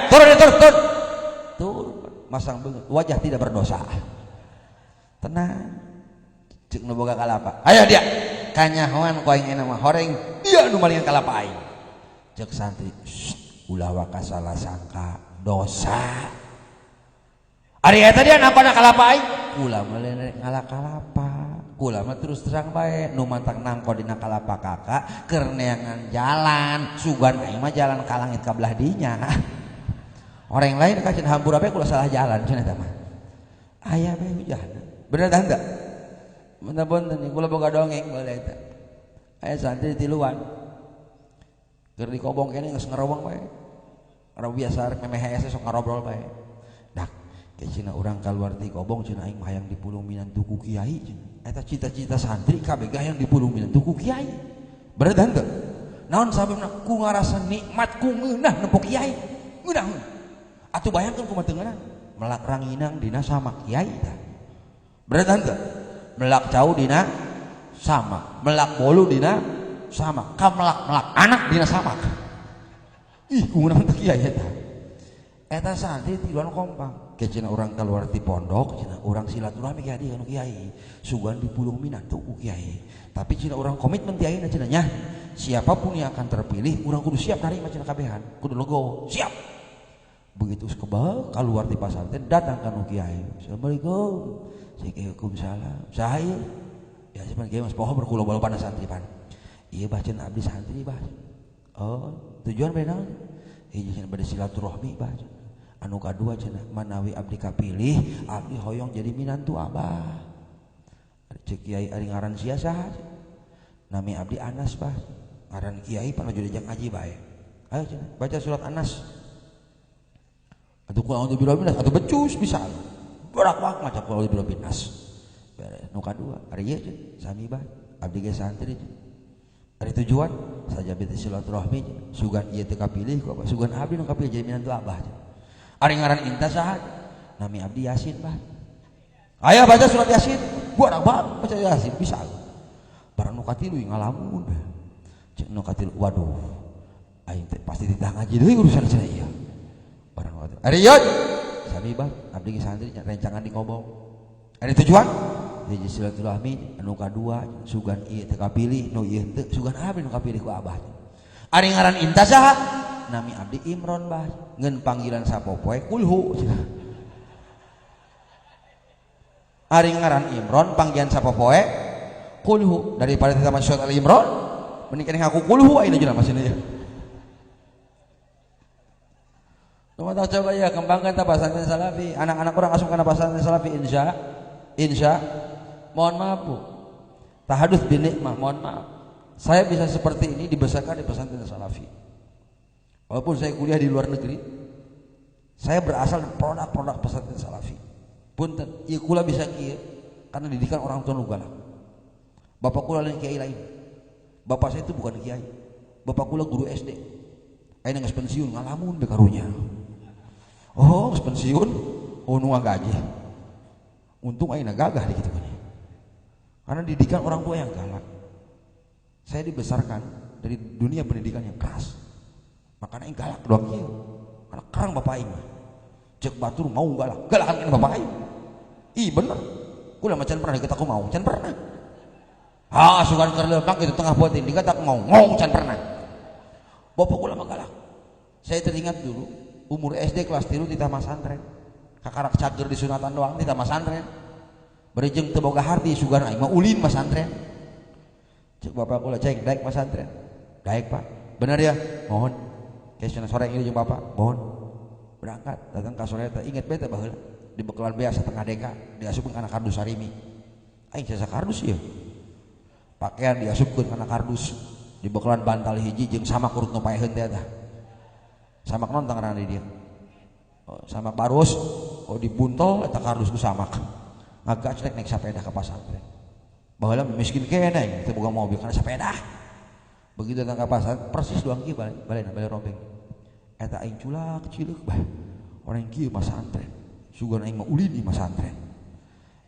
turun masang beungeut wajah tidak berdosa. Tenang cek nu boga kalapa. Ayo dia kanyahoan ku aing mah horeng ieu nu maling kalapa aing. Cek santri ulah waka salah sangka dosa. Ari eta dia napana kalapa aing? Ulah mah ngalakalapa. Kula mah terus terang bae nu mantang nangko dina kalapa kakak keur neangan jalan sugan aing mah jalan ka langit ka belah dinya. Orang lain ka cenah hampura bae kula salah jalan cenah eta mah. Aya bae hujan. Bener tah henteu? Bener-bener kula boga dongeng bae eta. Aya santri tiluan. Keur di kobong kene geus ngarobong bae. Ora biasa rek memeh hese sok ngarobrol bae. Dak, ke cenah urang kaluar ti kobong cenah aing mah hayang dipulung minantu ku kiai cenah. Eta cita-cita santri kabeh hayang dipulung minantu ku kiai. Bener tah henteu? Naon sababna ku ngarasa nikmat ku ngeunah nempo kiai. Ngeunah. Atuh bayangkeun kumaha teu ngeunah? Melak ranginang dina sama kiai tah. Bener tah henteu? Melak cau dina sama, melak bolu dina sama, ka melak anak dina sama. Ih, ku ngeunah teh kiai eta. Eta santri tiluan kompang. Ke cenah urang kaluar ti pondok, cenah urang silaturahmi ka dia anu kiai. Sugan dipulung minantu ku kiai. Tapi cenah urang komitmen ti ayeuna cenah nya. Siapapun yang akan terpilih, urang kudu siap narima cenah kabehan. Kudu legowo, siap. Begitu kebawa keluar di pasantren datang ka nu kiai. Assalamualaikum. Waalaikumsalam. Saha ieu? Ya sampean kiai mas poho berkulo balopana santri pan. Ieu bacaan abdi santri bah. Oh, tujuan bae naon? Hiji cenah bade silaturahmi bah. Anu kadua cenah manawi abdi kapilih abdi hoyong jadi minantu abah. Cek kiai ari ngaran sia saha? Nami abdi Anas bah. Ngaran kiai panuju diajak ngaji bae. Ayo cenah baca surat Anas. Atuh ku a'udzu birabbinas atuh becus bisa. Berak-berak maca ku a'udzu birabbinas. Beres nu kadua ari ieu cenah sami bah abdi ge santri cenah. Ari tujuan saja beti silaturahmi sugan ieu teu kapilih ku abah sugan abdi nu kapilih jadi minantu abah. Ari ngaran inta saha? Nami abdi Yasin bah. Aya baca surat Yasin. Gua anak baca Yasin bisa. Barang nu katilu ngalamun. Cek nu katilu waduh. Aing teh pasti ditah ngaji deui urusan cenah ieu. Barang nu katilu. Ari yeuh. Sami bah abdi ge santri rencangan di Kobong. Ari tujuan hiji silaturahmi anu kadua sugan ieu teu kapilih nu ieu teu sugan abdi nu kapilih ku abah. Ari ngaran inta saha? Nami abdi Imron bah. Ngeun panggilan sapopoe kulhu. Ari ngaran Imron panggilan sapopoe kulhu daripada di taman surat Al-Imron mending keneh aku kulhu ayeuna jelema masih ieu. Coba coba ya kembangkan ta pesantren salafi. Anak-anak orang asup kana pesantren salafi insya mohon maaf Bu. Tahadus bin nikmah, mohon maaf. Saya bisa seperti ini dibesarkan di pesantren salafi. Walaupun saya kuliah di luar negeri, saya berasal dari produk-produk pesantren salafi. Punten, ieu kula bisa kieu karena didikan orang tua nu galak. Bapak kula lain kiai lain. Bapak saya itu bukan kiai. Bapak kula guru SD. Ayeuna geus pensiun ngalamun be karunya. Oh, geus pensiun, oh nu gaji. Untung ayeuna gagah di kitu kan. Karena didikan orang tua yang galak. Saya dibesarkan dari dunia pendidikan yang keras. Makanya aing galak doang kieu. Karena kerang bapak aing. Cek batur mau galak. Galakan kan bapak aing. Ih bener. Kula macan pernah dikata aku mau, can pernah. Ah, sugan keur leumak itu tengah potin dikata aku mau can pernah. Bapak kula mah galak. Saya teringat dulu umur SD kelas 3 di taman santren. Kakarak cager di sunatan doang di taman santren. Bari jeung teu boga harti sugan aing mah ulin mas santren. Cek bapak kula cek daek mas santren. Daek Pak. Bener ya? Mohon. Kesana sore ini jeung bapak. Mohon. Berangkat datang ka sore teh inget bete baheula di bekalan biasa setengah deka diasupkeun kana kardus sarimi. Aing jasa kardus ieu. Pakaian diasupkeun kana kardus di bekalan bantal hiji jeung sama kurut nu paeheun teh tah. Samak naon tang ngaranna di dieu? Oh, samak barus, oh dibuntol eta kardus ku samak. Agak cek naik sepeda ke pasantren. Baheula miskin kene teu boga mobil kana sepeda. Begitu datang ke pasantren persis doang kieu balena robeng. Eta aing culak cileuk bah. Orang kieu mah santren. Sugan aing mah ulin di mah santren.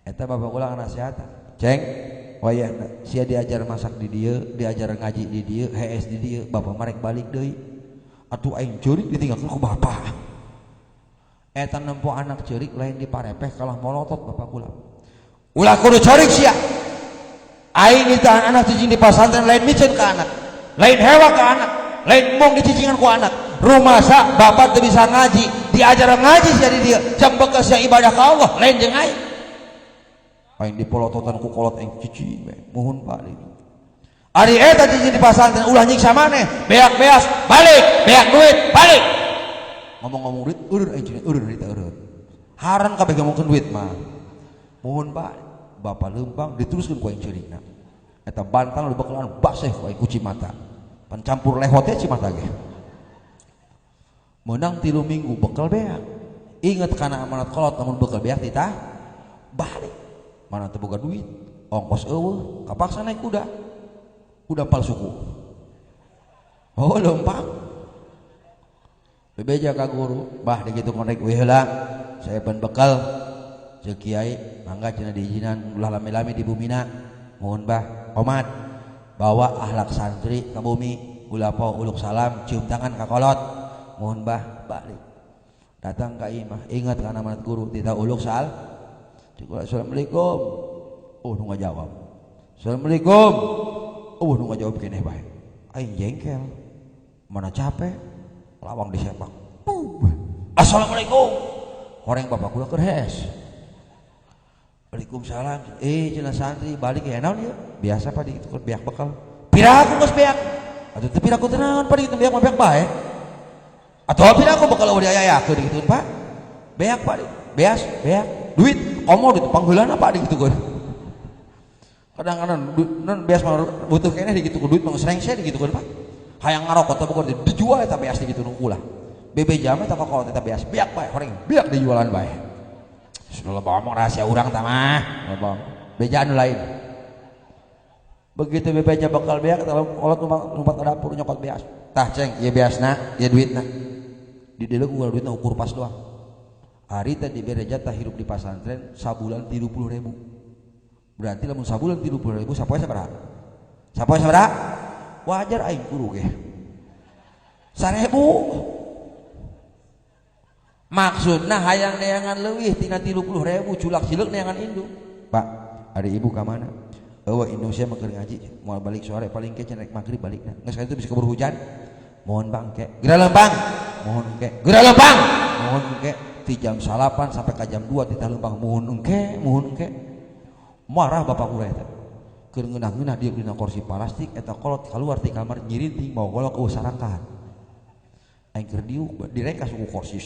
Eta bapak kula nasihat. Ceng, wayahna sia diajar masak di dieu, diajar ngaji di dieu, HS di dieu, bapak marek balik deui. Atuh aing ceurik ditinggalkeun ku bapak. Eta nempo anak ceurik lain diparepeh kalah molotot bapak kula. Ulah kudu ceurik sia. Aing ditahan anak cicing di pasantren lain micen ka anak. Lain hewa ka anak, lain mung dicicingan ku anak. Rumah sak bapak teu bisa ngaji, diajar ngaji sia di dieu, jam bekel sia ibadah ka Allah, lain jeung aing. Aing dipolototan ku kolot aing cicing we. Muhun Pak deui. Ari eta cicing di pasantren ulah nyiksa maneh, beak beas balik, beak duit balik. Ngomong-ngomong duit, urut aing cenah urut eta urut. Haran kabeh ngomongkeun duit mah. Muhun Pak, bapak leumpang diteruskeun ku aing ceurigna. Eta bantal lu bakalan baseh ku aing ku Cimata. Pancampur lehot teh Cimata ge. Menang 3 minggu bekal beak. Ingat kana amanat kolot namun bekal beak ditah balik. Mana teu boga duit, ongkos eueuh, kapaksa naik kuda. Kuda palsuku. Oh leumpang. Bebeja ka guru, bah dikitu konek we heula. Saya ban bekal ceuk kiai, mangga cenah diizinan ulah lami-lami di bumina. Mohon bah, qomat bawa akhlak santri ka bumi, ulah po uluk salam, cium tangan ka kolot. Mohon bah balik. Datang ka imah, ingat kana amanat guru, tidak uluk sal. Assalamualaikum. Oh nu ngajawab. Assalamualaikum. Oh nu ngajawab keneh bae. Aing jengkel. Mana capek? Lawang disepak. Assalamualaikum. Horeng bapak kula keur hes. Waalaikumsalam. Cenah santri balik ya naon ieu? Biasa Pak dikitu keur beak bekal. Piraku geus beak. Atuh teu piraku teh naon Pak dikitu beak mah beak bae. Atuh piraku bekal udah ayayakeun dikitu Pak. Beak Pak. Beas, beak. Duit komo duit pangheulana Pak digitukeun. Kadang-kadang non beas mah butuh keneh digitukeun duit mah serengse digitukeun Pak. Hayang ngarokot teh pokoknya dijual eta beas digitukeun ulah. Bebe jam eta kolot eta beas beak bae horeng beak dijualan bae. Sudah ngomong rahasia urang tah mah. Beja anu lain. Begitu bebeja bakal beak kalau kolot lompat ke dapur nyokot beas. Tah ceng, ya beasna, ya duitna. Di dieu ukur duitna ukur pas doang. Hari teh dibere jatah hirup di pasantren sabulan 30.000. Berarti lamun sabulan 30.000 sapoe sabaraha? Sapoe sabaraha? Wajar aing guru ge. 1.000. Maksudna hayang neangan leuwih tina 30.000 culak cileuk neangan indung. Pak, ari ibu ka mana? Eueuh indung sia mah keur ngaji, moal balik sore paling ke cenah magrib balikna. Geus kitu bisa keburu hujan. Mohon bangke. Geura lempang. Mohon engke. Geura lempang. Mohon engke. Ti jam 8 sampai ka jam 2 ti tah lempang. Mohon engke, mohon engke. Marah bapak kula eta. Keur ngeunah-ngeunah dia dina kursi plastik eta kolot kaluar ti kamar nyirinting bawa golok eueuh sarakan. Aing keur diuk direka suku kursi.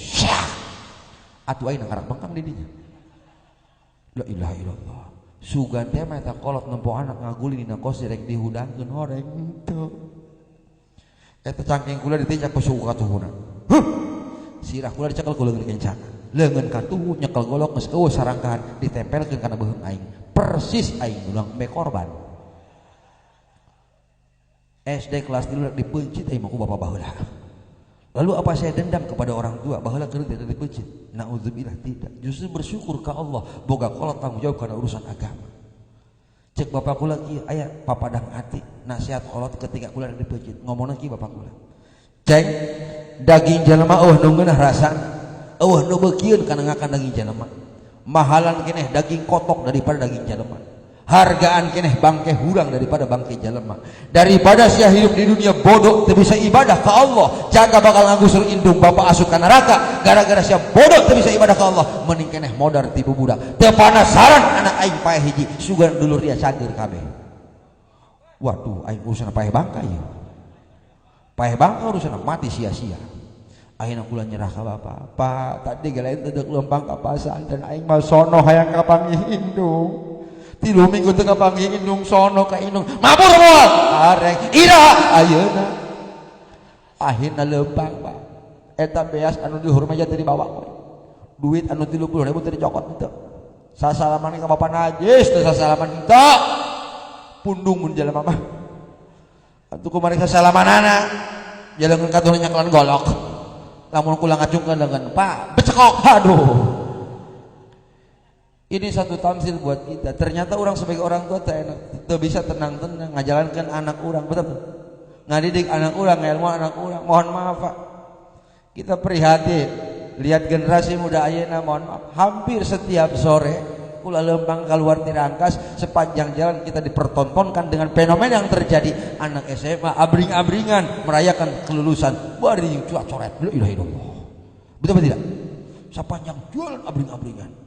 Atuh aing nangkarak bengkang di dinya. La ilaha illallah. Sugan teh mah eta kolot nempo anak ngaguli dina kursi rek dihudangkeun horeng henteu. Eta cangking kula ditijak ku suku katuhuna. Sirah kula dicekel ku leungeun kencana. Leungeun katuhu nyekel golok geus eueuh sarangkahan ditempelkeun kana beuheung aing. Persis aing ulang me korban. SD kelas 3 dipencit aing mah ku bapak baheula. Lalu apa saya dendam kepada orang tua baheula keur tidak dipencit? Nauzubillah, tidak. Justru bersyukur ke Allah boga kolot tanggung jawab karena urusan agama. Cek bapak kula kieu aya papadang hati nasihat kolot ketika kula dipencit. Ngomongna kieu bapak kula. Ceng, daging jelema eueuh nu ngeunah rasana. Eueuh nu beukieun kana ngakan daging jelema. Mahalan keneh daging kotok daripada daging jelema. Hargaan keneh bangke hurang daripada bangke jelema. Daripada sia hidup di dunia bodoh teu bisa ibadah ka Allah, jaga bakal ngagusur indung bapak asup ka neraka gara-gara sia bodoh teu bisa ibadah ka Allah, mending keneh modar ti budak. Teu panasaran anak aing paeh hiji, sugan dulur dia cager kabeh. Waduh, aing urusan paeh bangka ieu. Paeh bangka urusan mati sia-sia. Akhirnya kula nyerah ka bapak. Pak, tadi galain teu lempang ka pasantren aing mah sono hayang ka panggih indung. 3 minggu tengah panggil indung sono ka indung mabur moal arek ira ayeuna akhirna lempang Pak eta beas anu di hurmaja teh dibawa duit anu 30.000 teh dicokot henteu sasalaman ka bapak najis teh sasalaman henteu pundung mun jelema mah atuh kumaha sasalamanana jaleungeun katuh nyaklan golok lamun kula ngacungkeun dengan Pak becekok aduh. Ini satu tamsil buat kita. Ternyata orang sebagai orang tua tak bisa tenang-tenang ngajalankan anak orang, betul? Ngadidik anak orang, ngelmu anak orang. Mohon maaf Pak, kita prihatin lihat generasi muda ayeuna. Mohon maaf, hampir setiap sore kula lempang keluar Tirangkas sepanjang jalan kita dipertontonkan dengan fenomena yang terjadi. Anak SMA abring-abringan merayakan kelulusan, bari cuat-coret. La ilaha illallah. Betul tidak? Sepanjang jalan abring-abringan.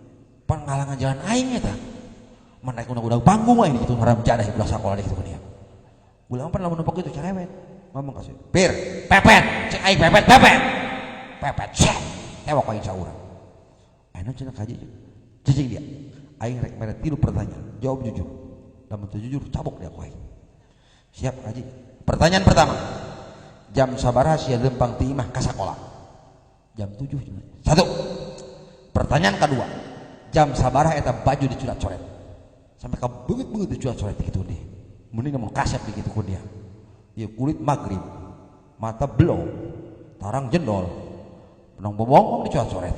Pangalangan jalan aing eta. Man naik undang-undang panggung aing kitu ngaram jadah ulah sakola kitu kan ya. Ulah pan lamun numpak kitu cerewet. Ngomong kasih. Pir, pepet, cek aing pepet. Pepet. Tewak aing saurang. Anu cenah kaji. Cicing dia. Aing rek mere 3 pertanyaan. Jawab jujur. Lamun teu jujur cabok dia ku aing. Siap kaji. Pertanyaan pertama. Jam sabaraha sia lempang ti imah ka sakola? Jam 7. 1. Pertanyaan kedua. Jam sabaraha eta baju dicurat-coret sampai ka beungeut-beungeut dicurat-coret kitu deh mending ngomong kasep kitu ku dia ieu kulit magrib mata belong tarang jendol penong bobongong dicurat-coret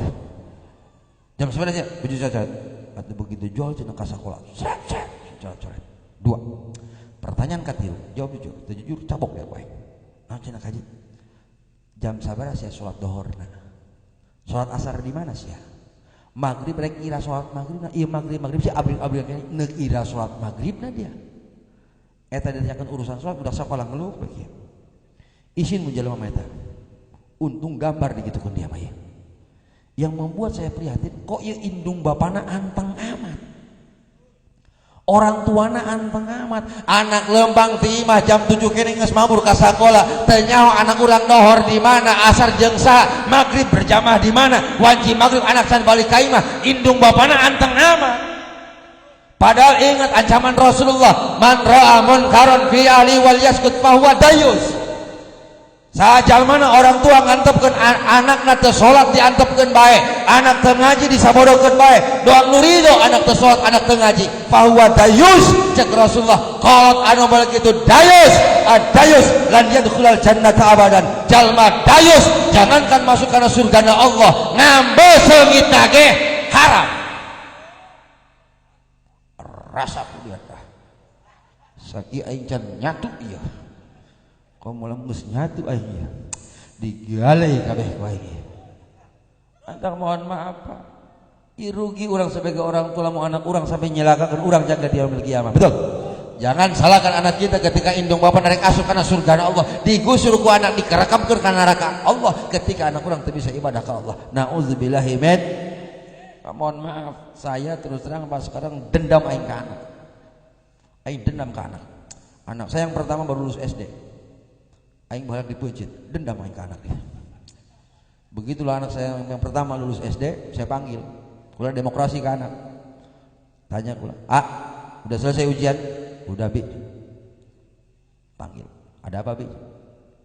jam sabaraha baju dicurat-coret atuh begitu jual cenah ka sakola dicurat-coret 2 pertanyaan katilu jawab jujur teu jujur cabok ya kowe naon cenah kaji jam sabaraha sia salat dohorna salat asar di mana sia Maghrib rek ira salat maghribna ieu maghrib si abring-abring neuk ira salat maghribna dia eta ditanyakeun urusan salat udah sakola ngeluh bae kieu isin mun jelema mah eta untung gambar digitukeun dia mah ya yang membuat saya prihatin kok ieu indung bapana anteng amat orang tuana anteng amat anak lempang ti imah jam 7 kene geus mabur ka sakola teu nyaho anak urang dohor di mana asar jeung saha magrib berjamaah di mana wajib magrib anak can balik ka imah indung bapana anteng amat padahal ingat ancaman Rasulullah man ra'a munkaron fi ahli wal yaskut fa huwa dayus Sajal mana orang tua ngantepkeun anakna teu salat diantepkeun bae, anak teu ngaji disabodokeun bae, doang nu ridho anak teu salat anak teu ngaji, fahuwa dayus cek Rasulullah. Qalat anu balik itu dayus, adayus lan yadkhulul jannata abadan. Jalma dayus jangankan masuk kana surgana Allah, ngambe seungitna ge haram. Rasa kudu tah. Saki aing can nyatu ieu. Komo geus nyatu aing ieu. Digalai kabeh ku aing ieu. Antang mohon maaf Pak. Irugi orang sebagai orang tua lamun anak orang sampai nyelakakeun urang jaga di yaumil kiamah. Betul? Jangan salahkan anak kita ketika indung bapak narek asup kana surga Allah, digusur ku anak dikerekamkeun kana neraka Allah ketika anak orang teu bisa ibadah ka Allah. Nauzubillahi min. Mohon maaf, saya terus terang pas sekarang dendam aing ka anak. Aing dendam ka anak. Anak saya yang pertama baru lulus SD. Aing baheula dipeujit, dendam aing ka anak dia. Begitulah anak saya yang pertama lulus SD, saya panggil. Kula demokrasi ke anak. Tanya kula, udah selesai ujian? Udah Bi. Panggil. Ada apa Bi?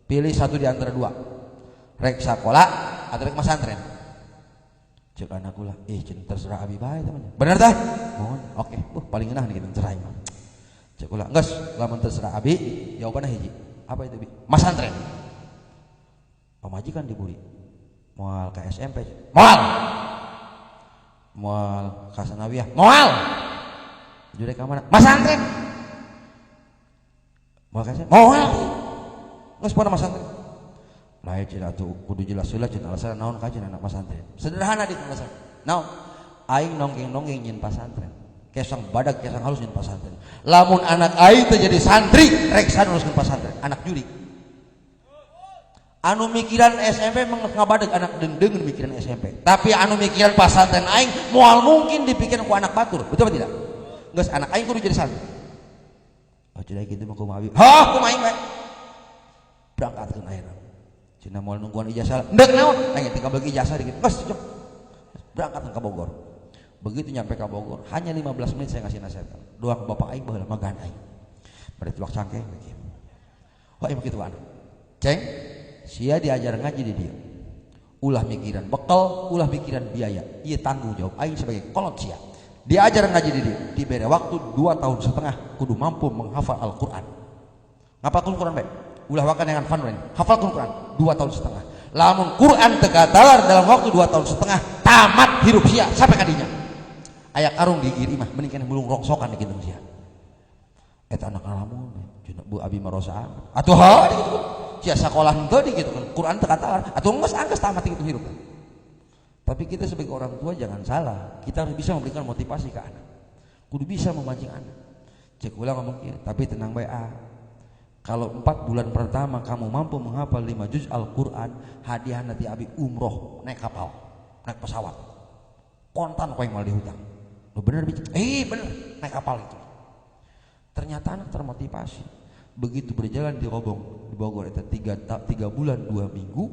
Pilih satu di antara dua. Rek sakola atau rek pesantren. Cek anak kula, terserah abi bae teman. Bener tah? Mohon. Oke. Paling enak nih kita cerai. Cek kula, geus lamun terserah abi, jawabanna hiji. Apa itu Bi? Pesantren. Pamajikan diburi. Moal ke SMP. Moal. Moal ka Sanawiyah. Moal. Jurek ka mana? Pesantren. Moal ka SMP. Moal. Geus pona pesantren. Lain cina tuh kudu jelas heula cina alasan naon ka cenah anak pesantren. Sederhana di alasan. Naon? Aing nonggeng-nonggeng nyin pesantren. Kesang badak kesang halus nyin pesantren. Lamun anak aing teh jadi santri, rek sanuluskeun pesantren. Anak juri. Anu mikiran SMP ngabadeug anak deung-deung mikiran SMP. Tapi anu mikiran pesantren aing moal mungkin dipikiran ku anak batur. Betul apa tidak? Geus anak aing kudu jadi santri. Oh cenah kitu mah kumaha abi? Hah, kumaha aing bae. Berangkatkeun ayeuna. Cina moal nungguan ijazah, ndek naon? Aing tinggal bagi ijazah dikit. Bos, berangkat ke Bogor. Begitu nyampe ke Bogor, hanya 15 menit saya ngasih nasihat. Doa ke bapak aing baheula magaan aing. Bari tuak cangkeng lagi. Oh, ieu kitu anak. Ceng, sia diajar ngaji di dieu. Ulah mikiran bekal, ulah mikiran biaya. Ieu tanggung jawab aing sebagai kolot sia. Diajar ngaji di dieu, dibere waktu 2 tahun setengah kudu mampu menghafal Al-Qur'an. Ngapalkeun Qur'an bae? Ulah wakan dengan fanren, hafal Quran 2 tahun setengah. Lamun Quran tegadalar dalam waktu 2 tahun setengah, tamat hirup sia sampai kadinya. Aya karung digiri mah mending kana mulung rongsokan di kitu sia. Eta anak lamun cenah Bu Abi marosa. Atuh ha di kitu. Sia sakola henteu di kitu kan. Quran tegadalar atuh geus tamat kitu hirup. Tapi kita sebagai orang tua jangan salah. Kita harus bisa memberikan motivasi ke anak. Kudu bisa memancing anak. Cek ulang ngomong kieu, tapi tenang bae Kalau 4 bulan pertama kamu mampu menghafal 5 juz Al-Quran, hadiah nanti abi umroh naik kapal, naik pesawat, kontan kau yang malah dihutang. Lo bener bicara? Bener naik kapal itu. Ternyata anak termotivasi. Begitu berjalan di Bogor itu 3 bulan 2 minggu,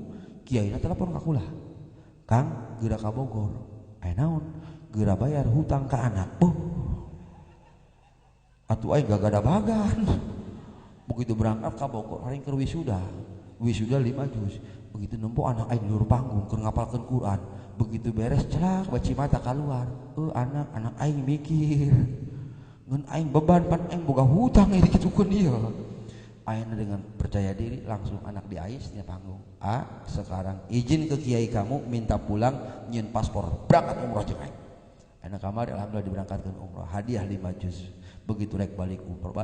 kiai telepon ka kula, Kang, geura ka Bogor. Naon? Geura bayar hutang ke anak. Atuh aing gagada bagan. Begitu berangkat ke Bogor, hari keur wisuda 5 juz. Begitu nempo anak aing di luar panggung keur ngapalkeun Quran. Begitu beres celak baci mata keluar. Anak aing mikir. Ngan aing beban pan aing boga hutang ieu dikitukeun ieu. Ayeuna dengan percaya diri langsung anak diais nya panggung. Sekarang izin ke kiai kamu minta pulang nyieun paspor berangkat umroh jeung aing. Ayeuna kamari alhamdulillah diberangkatkeun umroh, hadiah 5 juz. Begitu rek balik umroh,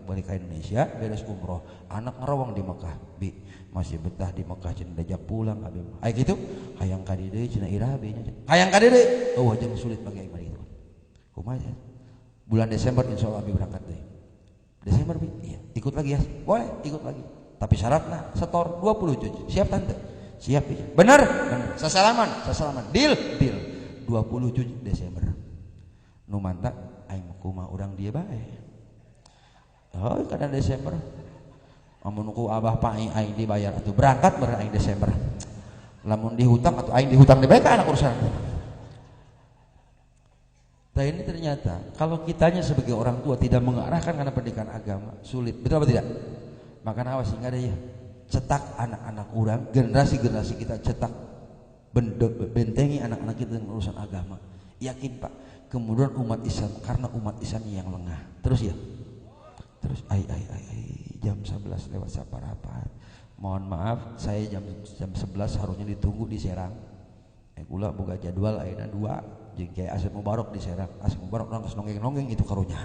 balik ke Indonesia, beres umroh, anak ngerawang di Mekah. Bi, masih betah di Mekah cenah dajak pulang abi. Aya kitu, hayang ka dieu deui cenah iraha be nya. Hayang ka dieu deui. Jeung sulit bagi aing mari kitu. Kumaha ya? Bulan Desember insyaallah abi berangkat deui. Desember Bi? Iya, ikut lagi ya. Boleh, ikut lagi. Tapi syaratna setor 20 juz. Siap tante? Siap Bi. Bener? Bener. Sasalaman. Deal. 20 juz Desember. Nu mantap aing kumaha urang dia bae. Kada Desember. Amun ku abah pa aing dibayar atuh berangkat bareng aing Desember. Lamun dihutang atuh aing dihutang di bae ka anak urusan. Nah ini ternyata kalau kitanya sebagai orang tua tidak mengarahkan karena pendidikan agama sulit. Betul apa tidak? Makanya awas hingga ada ya. cetak anak-anak orang, generasi-generasi kita cetak bentengi anak-anak kita dengan urusan agama. Yakin Pak, kemudian umat Islam karena umat Islam yang lengah. Terus ya. Terus jam 11 lewat saparapat. Mohon maaf, saya jam 11 harusnya ditunggu di Serang. Kula boga jadwal ayeuna 2 jeung Kiai Asep Mubarok di Serang. Asep Mubarok nangis nonggeng-nonggeng itu karunya.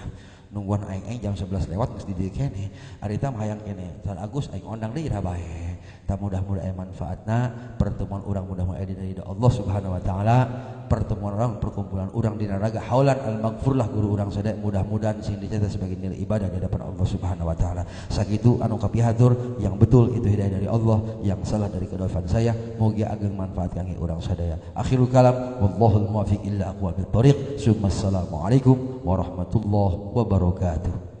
Nungguan aing jam 11 lewat geus di dieu keneh. Ari teh hayang keneh. San Agus aing ondang deui ira bae. Ta mudah-mudahan manfaatna pertemuan urang mudah-mudahan dari Allah Subhanahu wa taala. Pertemuan orang perkumpulan orang di naraga haulan al-maghfurlah guru orang sadaya mudah-mudahan sing dicatat sebagai nilai ibadah di hadapan Allah Subhanahu wa taala. Sakitu anu kapihatur yang betul itu hidayah dari Allah, yang salah dari kedolfan saya. Moga ageng manfaat kangge urang sadaya. Akhirul kalam wallahul muwaffiq illa aqwamit thoriq. Assalamualaikum warahmatullahi wabarakatuh.